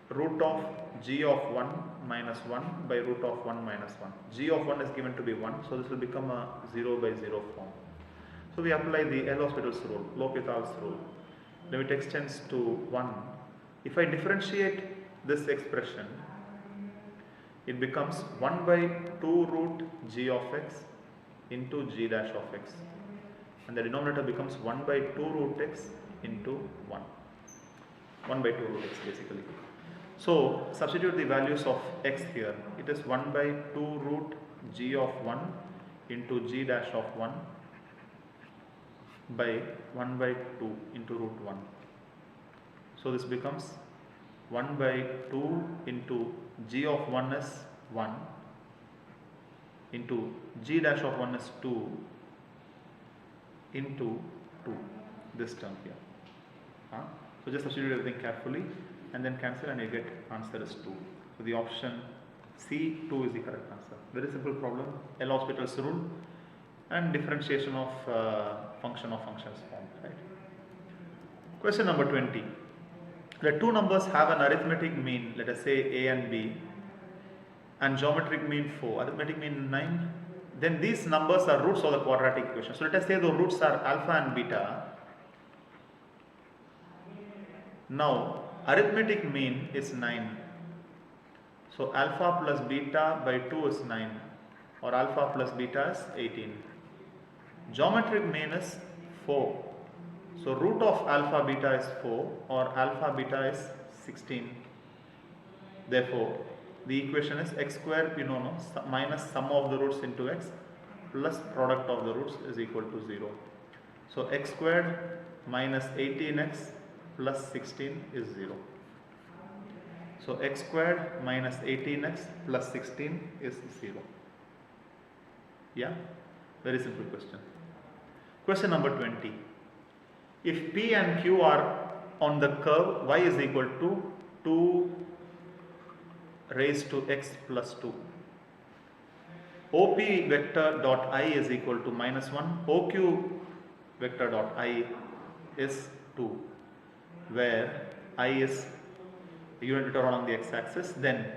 root of g of 1 minus 1 by root of 1 minus 1. G of 1 is given to be 1, so this will become a 0 by 0 form. So we apply the L'Hospital's rule, L'Hopital's rule. Limit x tends to 1. If I differentiate this expression, it becomes 1 by 2 root g of x into g dash of x, and the denominator becomes 1 by 2 root x into 1. 1 by 2 root x basically. So substitute the values of x here. It is 1 by 2 root g of 1 into g dash of 1 by 1 by 2 into root 1. So this becomes 1 by 2 into g of 1 is 1 into g dash of 1 is 2 into 2, this term here. So just substitute everything carefully and then cancel, and you get answer is 2. So the option C, 2 is the correct answer. Very simple problem, L'Hospital's rule and differentiation of function of functions form. Right? Question number 20. Let two numbers have an arithmetic mean, let us say a and b, and geometric mean 4, arithmetic mean 9. Then these numbers are roots of the quadratic equation. So let us say the roots are alpha and beta. Now arithmetic mean is 9. So alpha plus beta by 2 is 9, or alpha plus beta is 18. Geometric mean is 4. So root of alpha beta is 4, or alpha beta is 16. Therefore, the equation is x square, minus sum of the roots into x plus product of the roots is equal to 0. So x squared minus 18x plus 16 is 0. So x squared minus 18x plus 16 is 0. Yeah, very simple question. Question number 20. If P and Q are on the curve y is equal to 2 raised to x plus 2, OP vector dot I is equal to minus 1, OQ vector dot I is 2, where I is the unit vector along the x-axis. Then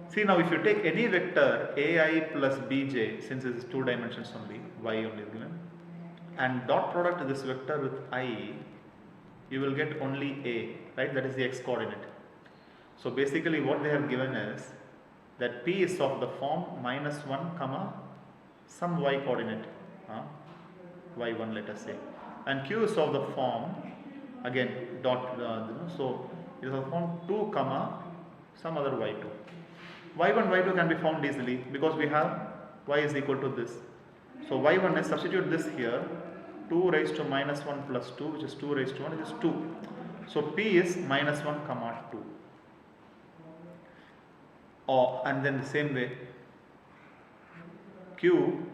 see, now if you take any vector AI plus BJ, since it is 2 dimensions only, y only is given, and dot product of this vector with I, you will get only A, right? That is the x coordinate. So basically what they have given is that P is of the form minus 1 comma some y coordinate, y1 let us say, and Q is of the form again dot, so it is of the form 2 comma some other y2. y1, y2 can be found easily because we have y is equal to this. So y1 is, substitute this here, 2 raised to minus 1 plus 2, which is 2 raised to 1, it is 2. So P is minus 1 comma 2. And then the same way Q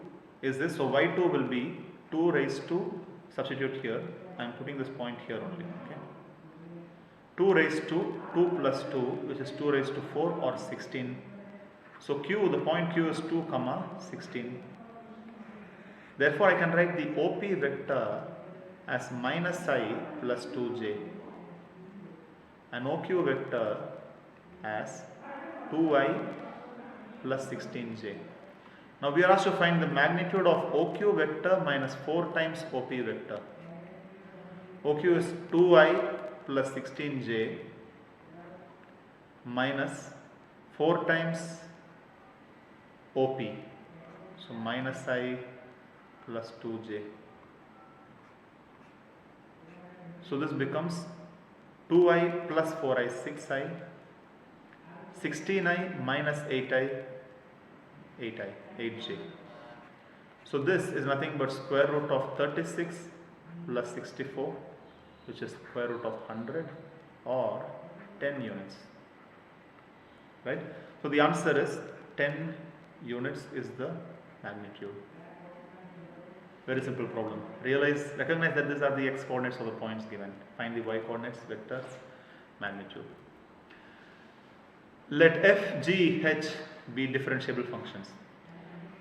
is this, so y2 will be 2 raised to, substitute here, I am putting this point here only, okay. 2 raised to 2 plus 2, which is 2 raised to 4 or 16. So Q, the point Q is 2 comma 16. Therefore, I can write the OP vector as minus I plus 2j and OQ vector as 2I plus 16j. Now we are asked to find the magnitude of OQ vector minus 4 times OP vector. OQ is 2I plus 16j minus 4 times OP. So minus I plus 2j. So this becomes 2I plus 4I, 6I, 16I minus 8I, 8j. So this is nothing but square root of 36 plus 64, which is square root of 100 or 10 units. Right? So the answer is 10 units is the magnitude. Very simple problem. Recognize that these are the x coordinates of the points given. Find the y coordinates, vectors, magnitude. Let f, g, h be differentiable functions.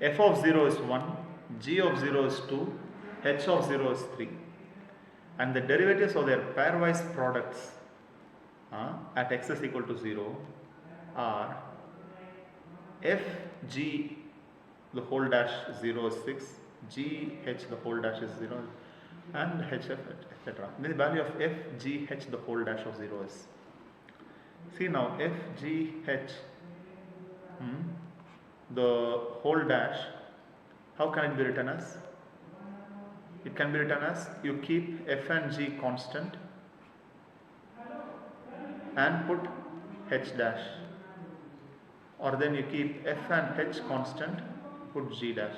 F of 0 is 1, g of 0 is 2, h of 0 is 3. And the derivatives of their pairwise products at x is equal to 0 are f, g, the whole dash 0 is 6, g, h, the whole dash is 0, and h, f, etc. The value of f, g, h, the whole dash of 0 is. See now, f, g, h, the whole dash, how can it be written as? It can be written as you keep f and g constant and put h dash, or then you keep f and h constant, put g dash,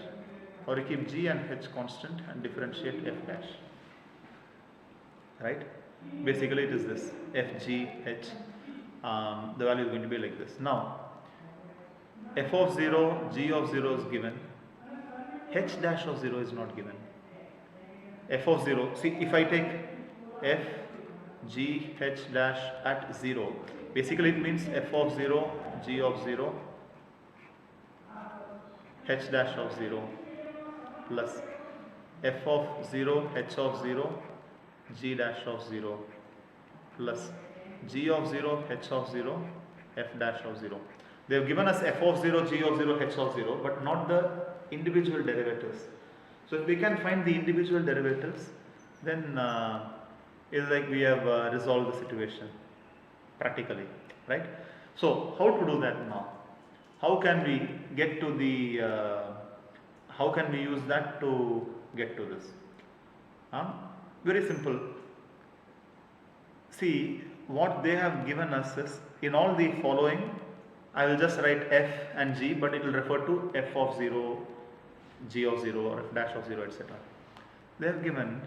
or you keep g and h constant and differentiate f dash. Right? Basically it is this f, g, h, the value is going to be like this. Now f of 0, g of 0 is given, h dash of 0 is not given. F of 0, see if I take f, g, h dash at 0, basically it means f of 0, g of 0, h dash of 0 plus f of 0, h of 0, g dash of 0 plus g of 0, h of 0, f dash of 0. They have given us f of 0, g of 0, h of 0, but not the individual derivatives. So if we can find the individual derivatives, then it's like we have resolved the situation practically, right? So how to do that now? How can we get to the, how can we use that to get to this? Very simple. See, what they have given us is, in all the following, I will just write f and g, but it will refer to f of 0, g of 0 or f dash of 0, etc. They have given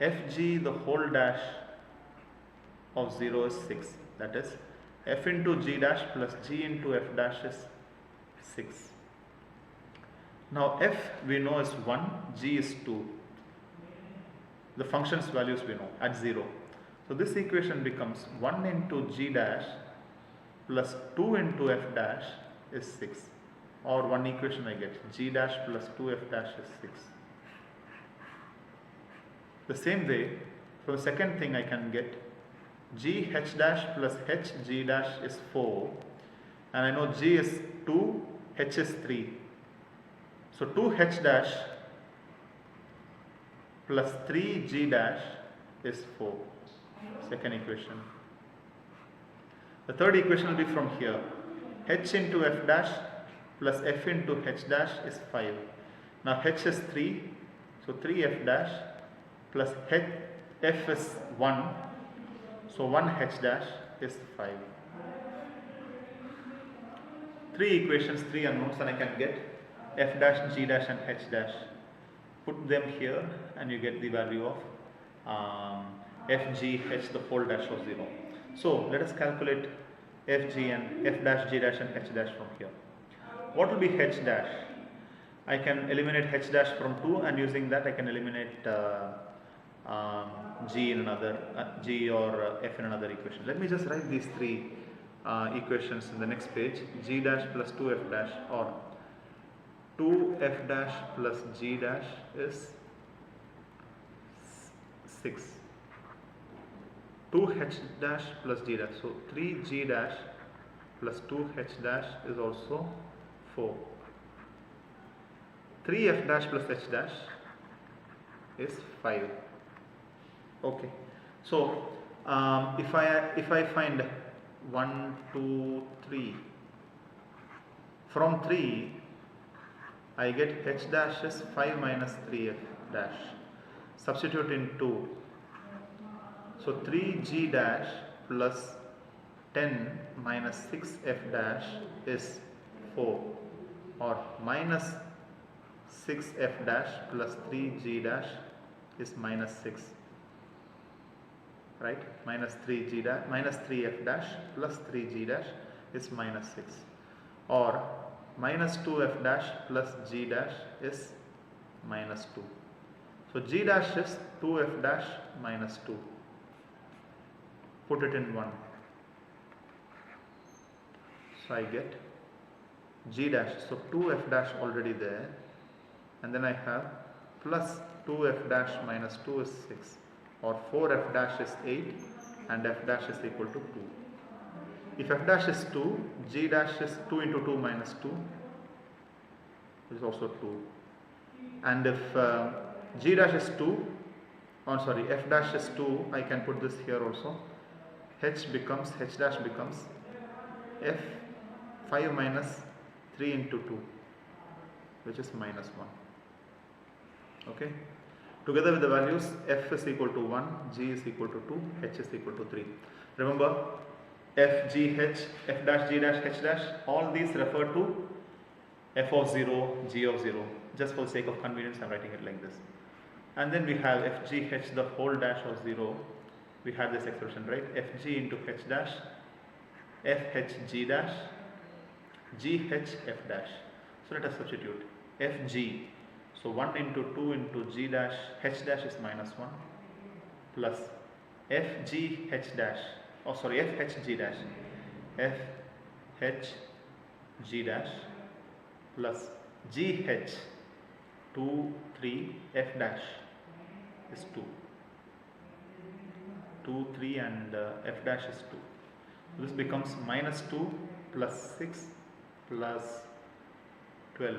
fg, the whole dash of 0 is 6, that is f into g dash plus g into f dash is 6. Now f we know is 1, g is 2. The function's values we know at 0. So this equation becomes 1 into g dash plus 2 into f dash is 6. Or one equation I get, g dash plus 2f dash is 6. The same way, for the second thing I can get g h dash plus h g dash is 4, and I know g is 2, h is 3. So 2h dash plus 3g dash is 4. Second equation. The third equation will be from here, h into f dash plus f into h dash is 5. Now h is 3, so 3f dash plus f is 1, so 1h dash is 5. 3 equations, 3 unknowns, and I can get f dash, g dash and h dash. Put them here and you get the value of f, g, h, the whole dash of 0. So let us calculate f, g and f dash, g dash and h dash from here. What will be h dash? I can eliminate h dash from 2, and using that I can eliminate g in another, g or f in another equation. Let me just write these three equations in the next page. G dash plus 2f dash, or 2f dash plus g dash is 6. 2h dash plus g dash, so 3g dash plus 2h dash is also 4. 3f dash plus h dash is 5. Okay, so if I find 1, 2, 3, from 3 I get h dash is 5 minus 3f dash. Substitute in 2. So 3g dash plus 10 minus 6f dash is 4, or minus 6f dash plus 3g dash is minus 6, right? Minus 3g dash minus 3f dash plus 3g dash is minus 6, or minus 2f dash plus g dash is minus 2. So g dash is 2f dash minus 2. Put it in 1. So I get g dash, so 2f dash already there, and then I have plus 2f dash minus 2 is 6, or 4f dash is 8, and f dash is equal to 2. If f dash is 2, g dash is 2 into 2 minus 2, which is also 2. And if g dash is 2, or sorry, f dash is 2, I can put this here also. H dash becomes f 5 minus 3 into 2, which is minus 1. Okay, together with the values, f is equal to 1, g is equal to 2, h is equal to 3. Remember, f, g, h, f dash, g dash, h dash, all these refer to f of 0, g of 0. Just for the sake of convenience, I am writing it like this. And then we have f, g, h, the whole dash of 0. We have this expression, right? f, g into h dash, f, h, g dash, g, h, f dash. So let us substitute f, g. So 1 into 2 into g dash, h dash is minus 1, plus f, g, h dash, oh sorry, f, h, g dash, f, h, g dash, plus g, h, 2, 3, f dash is 2. 2, 3 and f dash is 2. This becomes minus 2 plus 6 plus 12.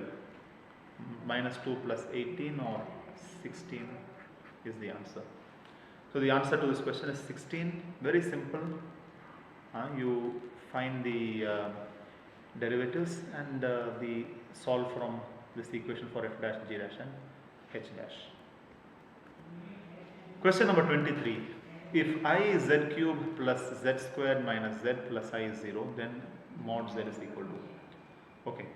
Minus 2 plus 18 or 16 is the answer. So the answer to this question is 16. Very simple. You find the derivatives and the solve from this equation for f dash, g dash and h dash. Question number 23. If I is z cube plus z squared minus z plus I is 0, then mod z is equal to. Okay.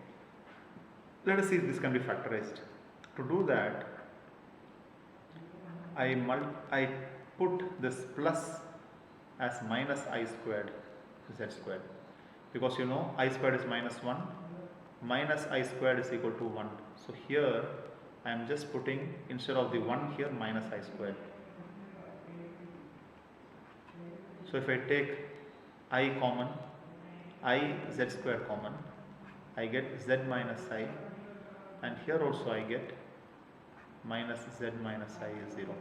Let us see if this can be factorized. To do that, I put this plus as minus I squared z squared, because you know I squared is minus 1, minus I squared is equal to 1. So here I am just putting, instead of the 1 here, minus I squared. So if I take I common, I z square common, I get z minus I, and here also I get minus z minus I is 0,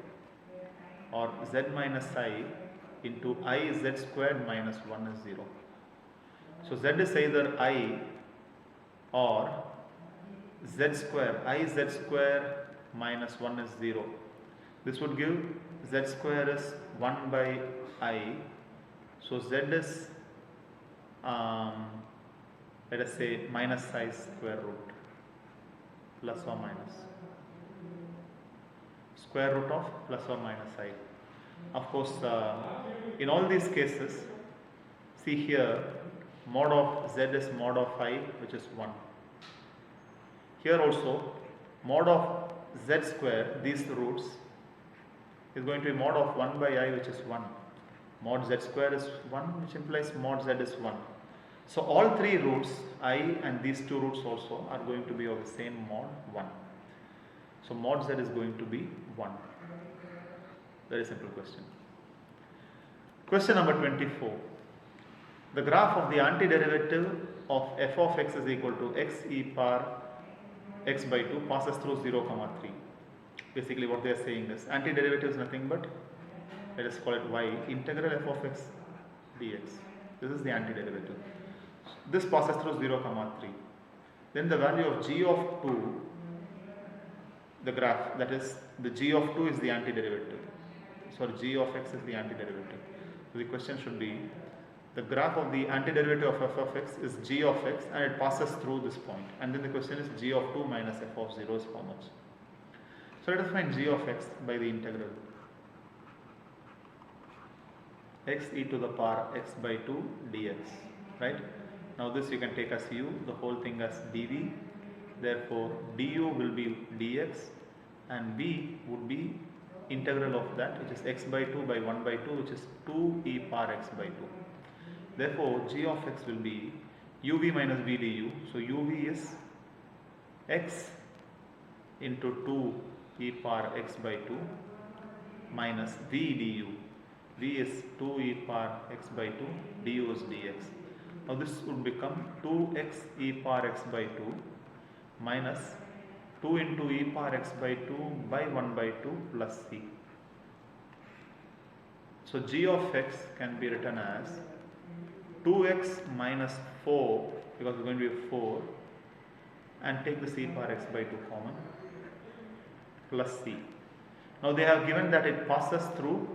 or z minus I into I z squared minus 1 is 0. So z is either I or z square, I z square minus 1 is 0. This would give z square is 1 by I. So z is let us say minus I square root, plus or minus, square root of plus or minus I. Of course, in all these cases, see here, mod of z is mod of I, which is 1. Here also, mod of z square, these roots, is going to be mod of 1 by I, which is 1. Mod z square is 1, which implies mod z is 1. So all three roots, I and these two roots also, are going to be of the same mod 1. So mod z is going to be 1. Very simple question. Question number 24. The graph of the antiderivative of f of x is equal to x e power x by 2 passes through 0, 3. Basically what they are saying is antiderivative is nothing but, let us call it y, integral f of x dx. This is the antiderivative. This passes through 0, 3. Then the value of g of 2, the graph, that is the g of 2 is the antiderivative. Sorry, g of x is the antiderivative. So the question should be, the graph of the antiderivative of f of x is g of x and it passes through this point. And then the question is g of 2 minus f of 0 is how much? So let us find g of x by the integral. X e to the power x by 2 dx, right? Now this you can take as u, the whole thing as dv. Therefore du will be dx and v would be integral of that, which is x by 2 by 1 by 2, which is 2 e power x by 2. Therefore g of x will be uv minus v du. So uv is x into 2 e power x by 2 minus v du. V is 2 e power x by 2, du is dx. Now this would become 2x e power x by 2 minus 2 into e power x by 2 by 1 by 2 plus c. So g of x can be written as 2x minus 4, because it's going to be 4, and take the e power x by 2 common, plus c. Now they have given that it passes through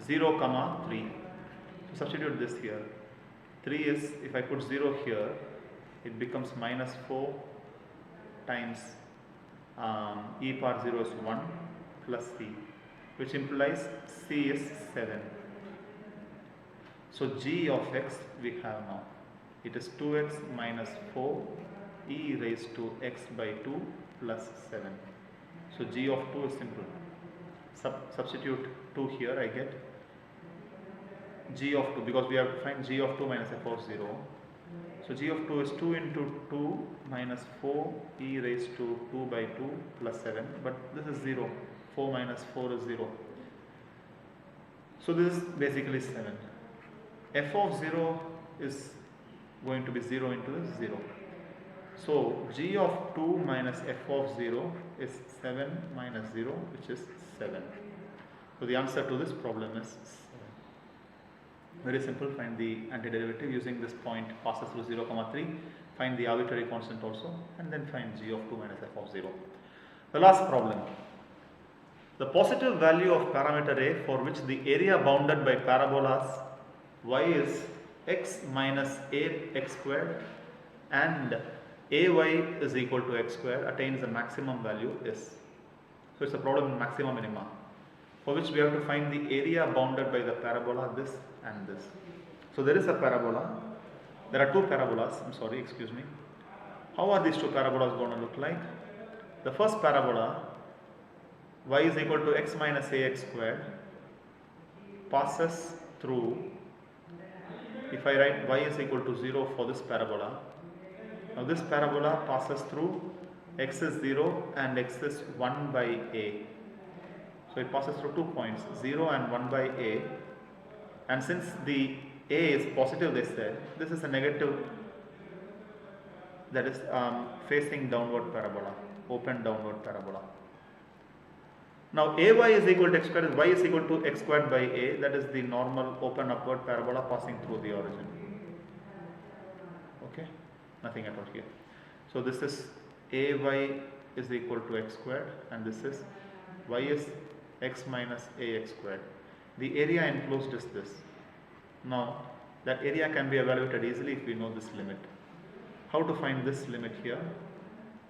0, 3. So substitute this here. 3 is, if I put 0 here, it becomes minus 4 times e power 0 is 1 plus c, which implies c is 7. So g of x we have now. It is 2x minus 4 e raised to x by 2 plus 7. So g of 2 is simple. Substitute 2 here, I get g of 2, because we have to find g of 2 minus f of 0. So g of 2 is 2 into 2 minus 4 e raised to 2 by 2 plus 7, but this is 0. 4 minus 4 is 0. So this is basically 7. F of 0 is going to be 0 into this 0. So g of 2 minus f of 0 is 7 minus 0, which is 7. So the answer to this problem is 7. Very simple. Find the antiderivative using this point passes through 0, 3. Find the arbitrary constant also, and then find g of 2 minus f of 0. The last problem. The positive value of parameter a for which the area bounded by parabolas y is x minus ax squared and ay is equal to x squared attains a maximum value is. So it's a problem in maxima minima, for which we have to find the area bounded by the parabola this and this. So there is a parabola. There are two parabolas. Excuse me. How are these two parabolas going to look like? The first parabola, y is equal to x minus ax squared, passes through, if I write y is equal to 0 for this parabola, now this parabola passes through x is 0 and x is 1 by a. So it passes through 2 points, 0 and 1 by a, and since the a is positive, they said this is a negative, that is facing downward parabola, open downward parabola. Now ay is equal to x squared is y is equal to x squared by a, that is the normal open upward parabola passing through the origin. Okay, nothing at all here. So this is ay is equal to x squared and this is y is x minus ax squared. The area enclosed is this. Now that area can be evaluated easily if we know this limit. How to find this limit here?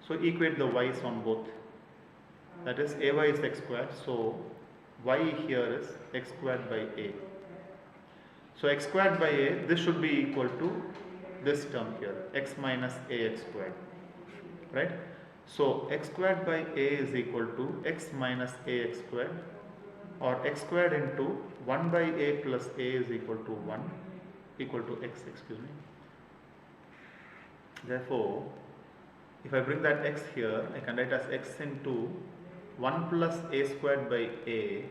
So equate the y's on both. That is ay is x squared, so y here is x squared by a. So x squared by a, this should be equal to this term here, x minus ax squared, right? So x squared by a is equal to x minus ax squared, or x squared into 1 by a plus a is equal to 1, equal to x, excuse me. Therefore, if I bring that x here, I can write as x into 1 plus a squared by a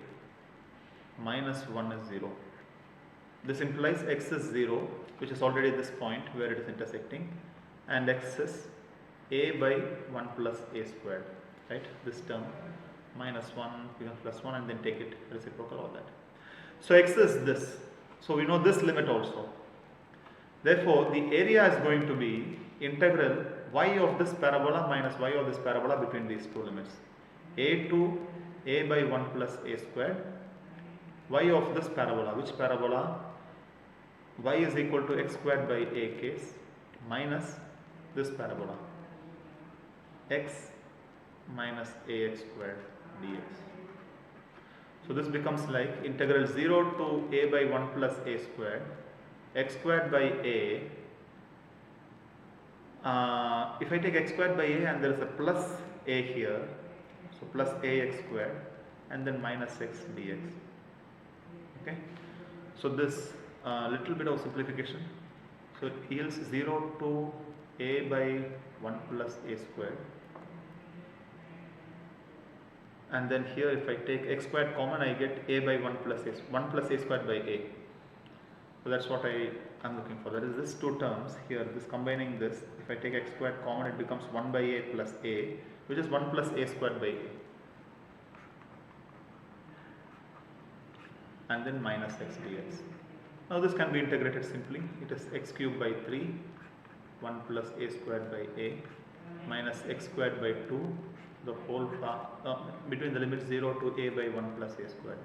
minus 1 is 0. This implies x is 0, which is already this point where it is intersecting, and x is a by 1 plus a squared, right? This term minus 1 becomes plus 1, and then take it reciprocal, all that. So x is this. So we know this limit also. Therefore, the area is going to be integral y of this parabola minus y of this parabola between these two limits. A to a by 1 plus a squared, y of this parabola, which parabola? Y is equal to x squared by a case minus this parabola, x minus ax squared dx. So this becomes like integral 0 to a by 1 plus a squared, x squared by a. If I take x squared by a and there is a plus a here, so plus ax squared and then minus x dx. Okay, so this little bit of simplification, so it yields 0 to a by 1 plus a squared, and then here if I take x squared common, I get a by 1 plus a squared by a. So that's what I am looking for. That is this two terms here, this combining this, if I take x squared common, it becomes 1 by a plus a, which is 1 plus a squared by a, and then minus x dx. Now this can be integrated simply. It is x cubed by 3, 1 plus a squared by a minus x squared by 2, the whole between the limits 0 to a by 1 plus a squared.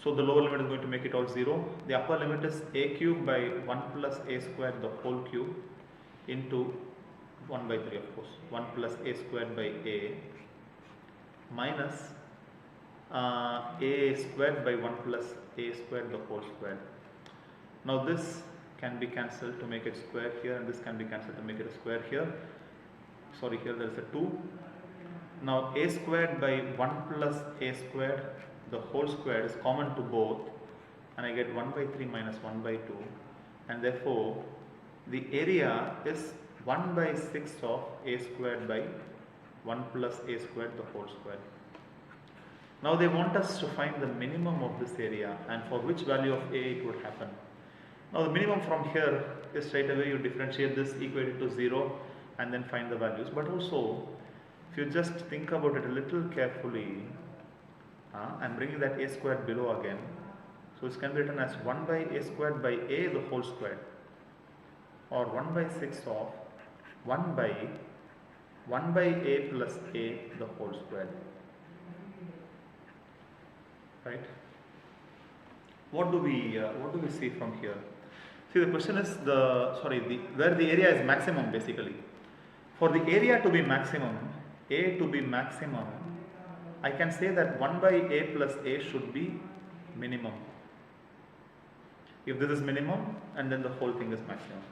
So the lower limit is going to make it all 0. The upper limit is a cubed by 1 plus a squared, the whole cube, into 1 by 3, of course, 1 plus a squared by a minus a squared by 1 plus a squared, the whole squared. Now this can be cancelled to make it square here, and this can be cancelled to make it a square here. Sorry, here there is a 2. Now a squared by 1 plus a squared, the whole squared, is common to both, and I get 1 by 3 minus 1 by 2, and therefore the area is 1 by 6 of a squared by 1 plus a squared, the whole squared. Now they want us to find the minimum of this area, and for which value of a it would happen. Now the minimum from here is straight away you differentiate this, equate it to 0, and then find the values. But also, if you just think about it a little carefully, I'm bringing that a squared below again. So this can be written as 1 by a squared by a, the whole squared, or 1 by 6 of 1 by a plus a, the whole squared. Right? What do we see from here? See, the question is where the area is maximum basically. For the area to be maximum, a to be maximum, I can say that 1 by a plus a should be minimum. If this is minimum, and then the whole thing is maximum.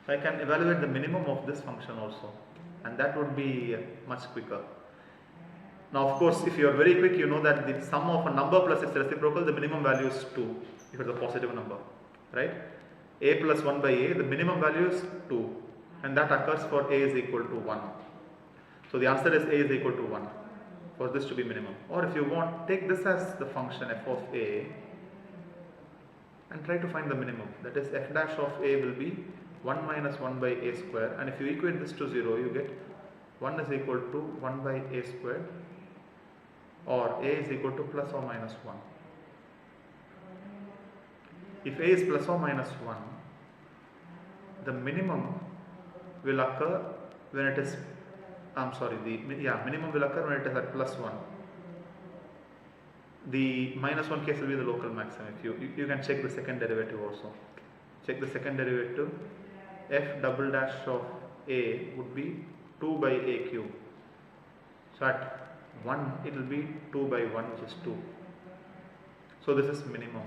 So I can evaluate the minimum of this function also, and that would be much quicker. Now of course, if you are very quick, you know that the sum of a number plus its reciprocal, the minimum value is 2 if it is a positive number, right? A plus 1 by a, the minimum value is 2, and that occurs for a is equal to 1. So the answer is a is equal to 1 for this to be minimum. Or if you want, take this as the function f of a and try to find the minimum. That is, f dash of a will be 1 minus 1 by a square, and if you equate this to 0, you get 1 is equal to 1 by a squared, or a is equal to plus or minus 1. If a is plus or minus 1, the minimum will occur when it is, minimum will occur when it is at plus 1. The minus 1 case will be the local maximum. If you can check the second derivative also. Check the second derivative. F double dash of a would be 2 by a cube. So at 1 it will be 2 by 1, which is 2. So this is minimum.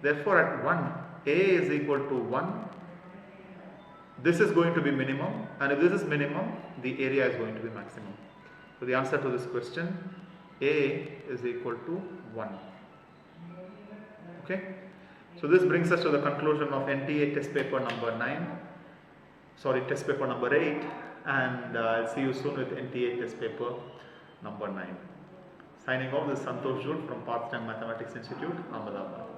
Therefore at 1, a is equal to 1. This is going to be minimum, and if this is minimum, the area is going to be maximum. So the answer to this question, a is equal to 1. Okay. So this brings us to the conclusion of NTA test paper number 8, and I'll see you soon with NTA test paper number 9. Signing off, this is Santosh Jood from Part Time Mathematics Institute, Ahmedabad.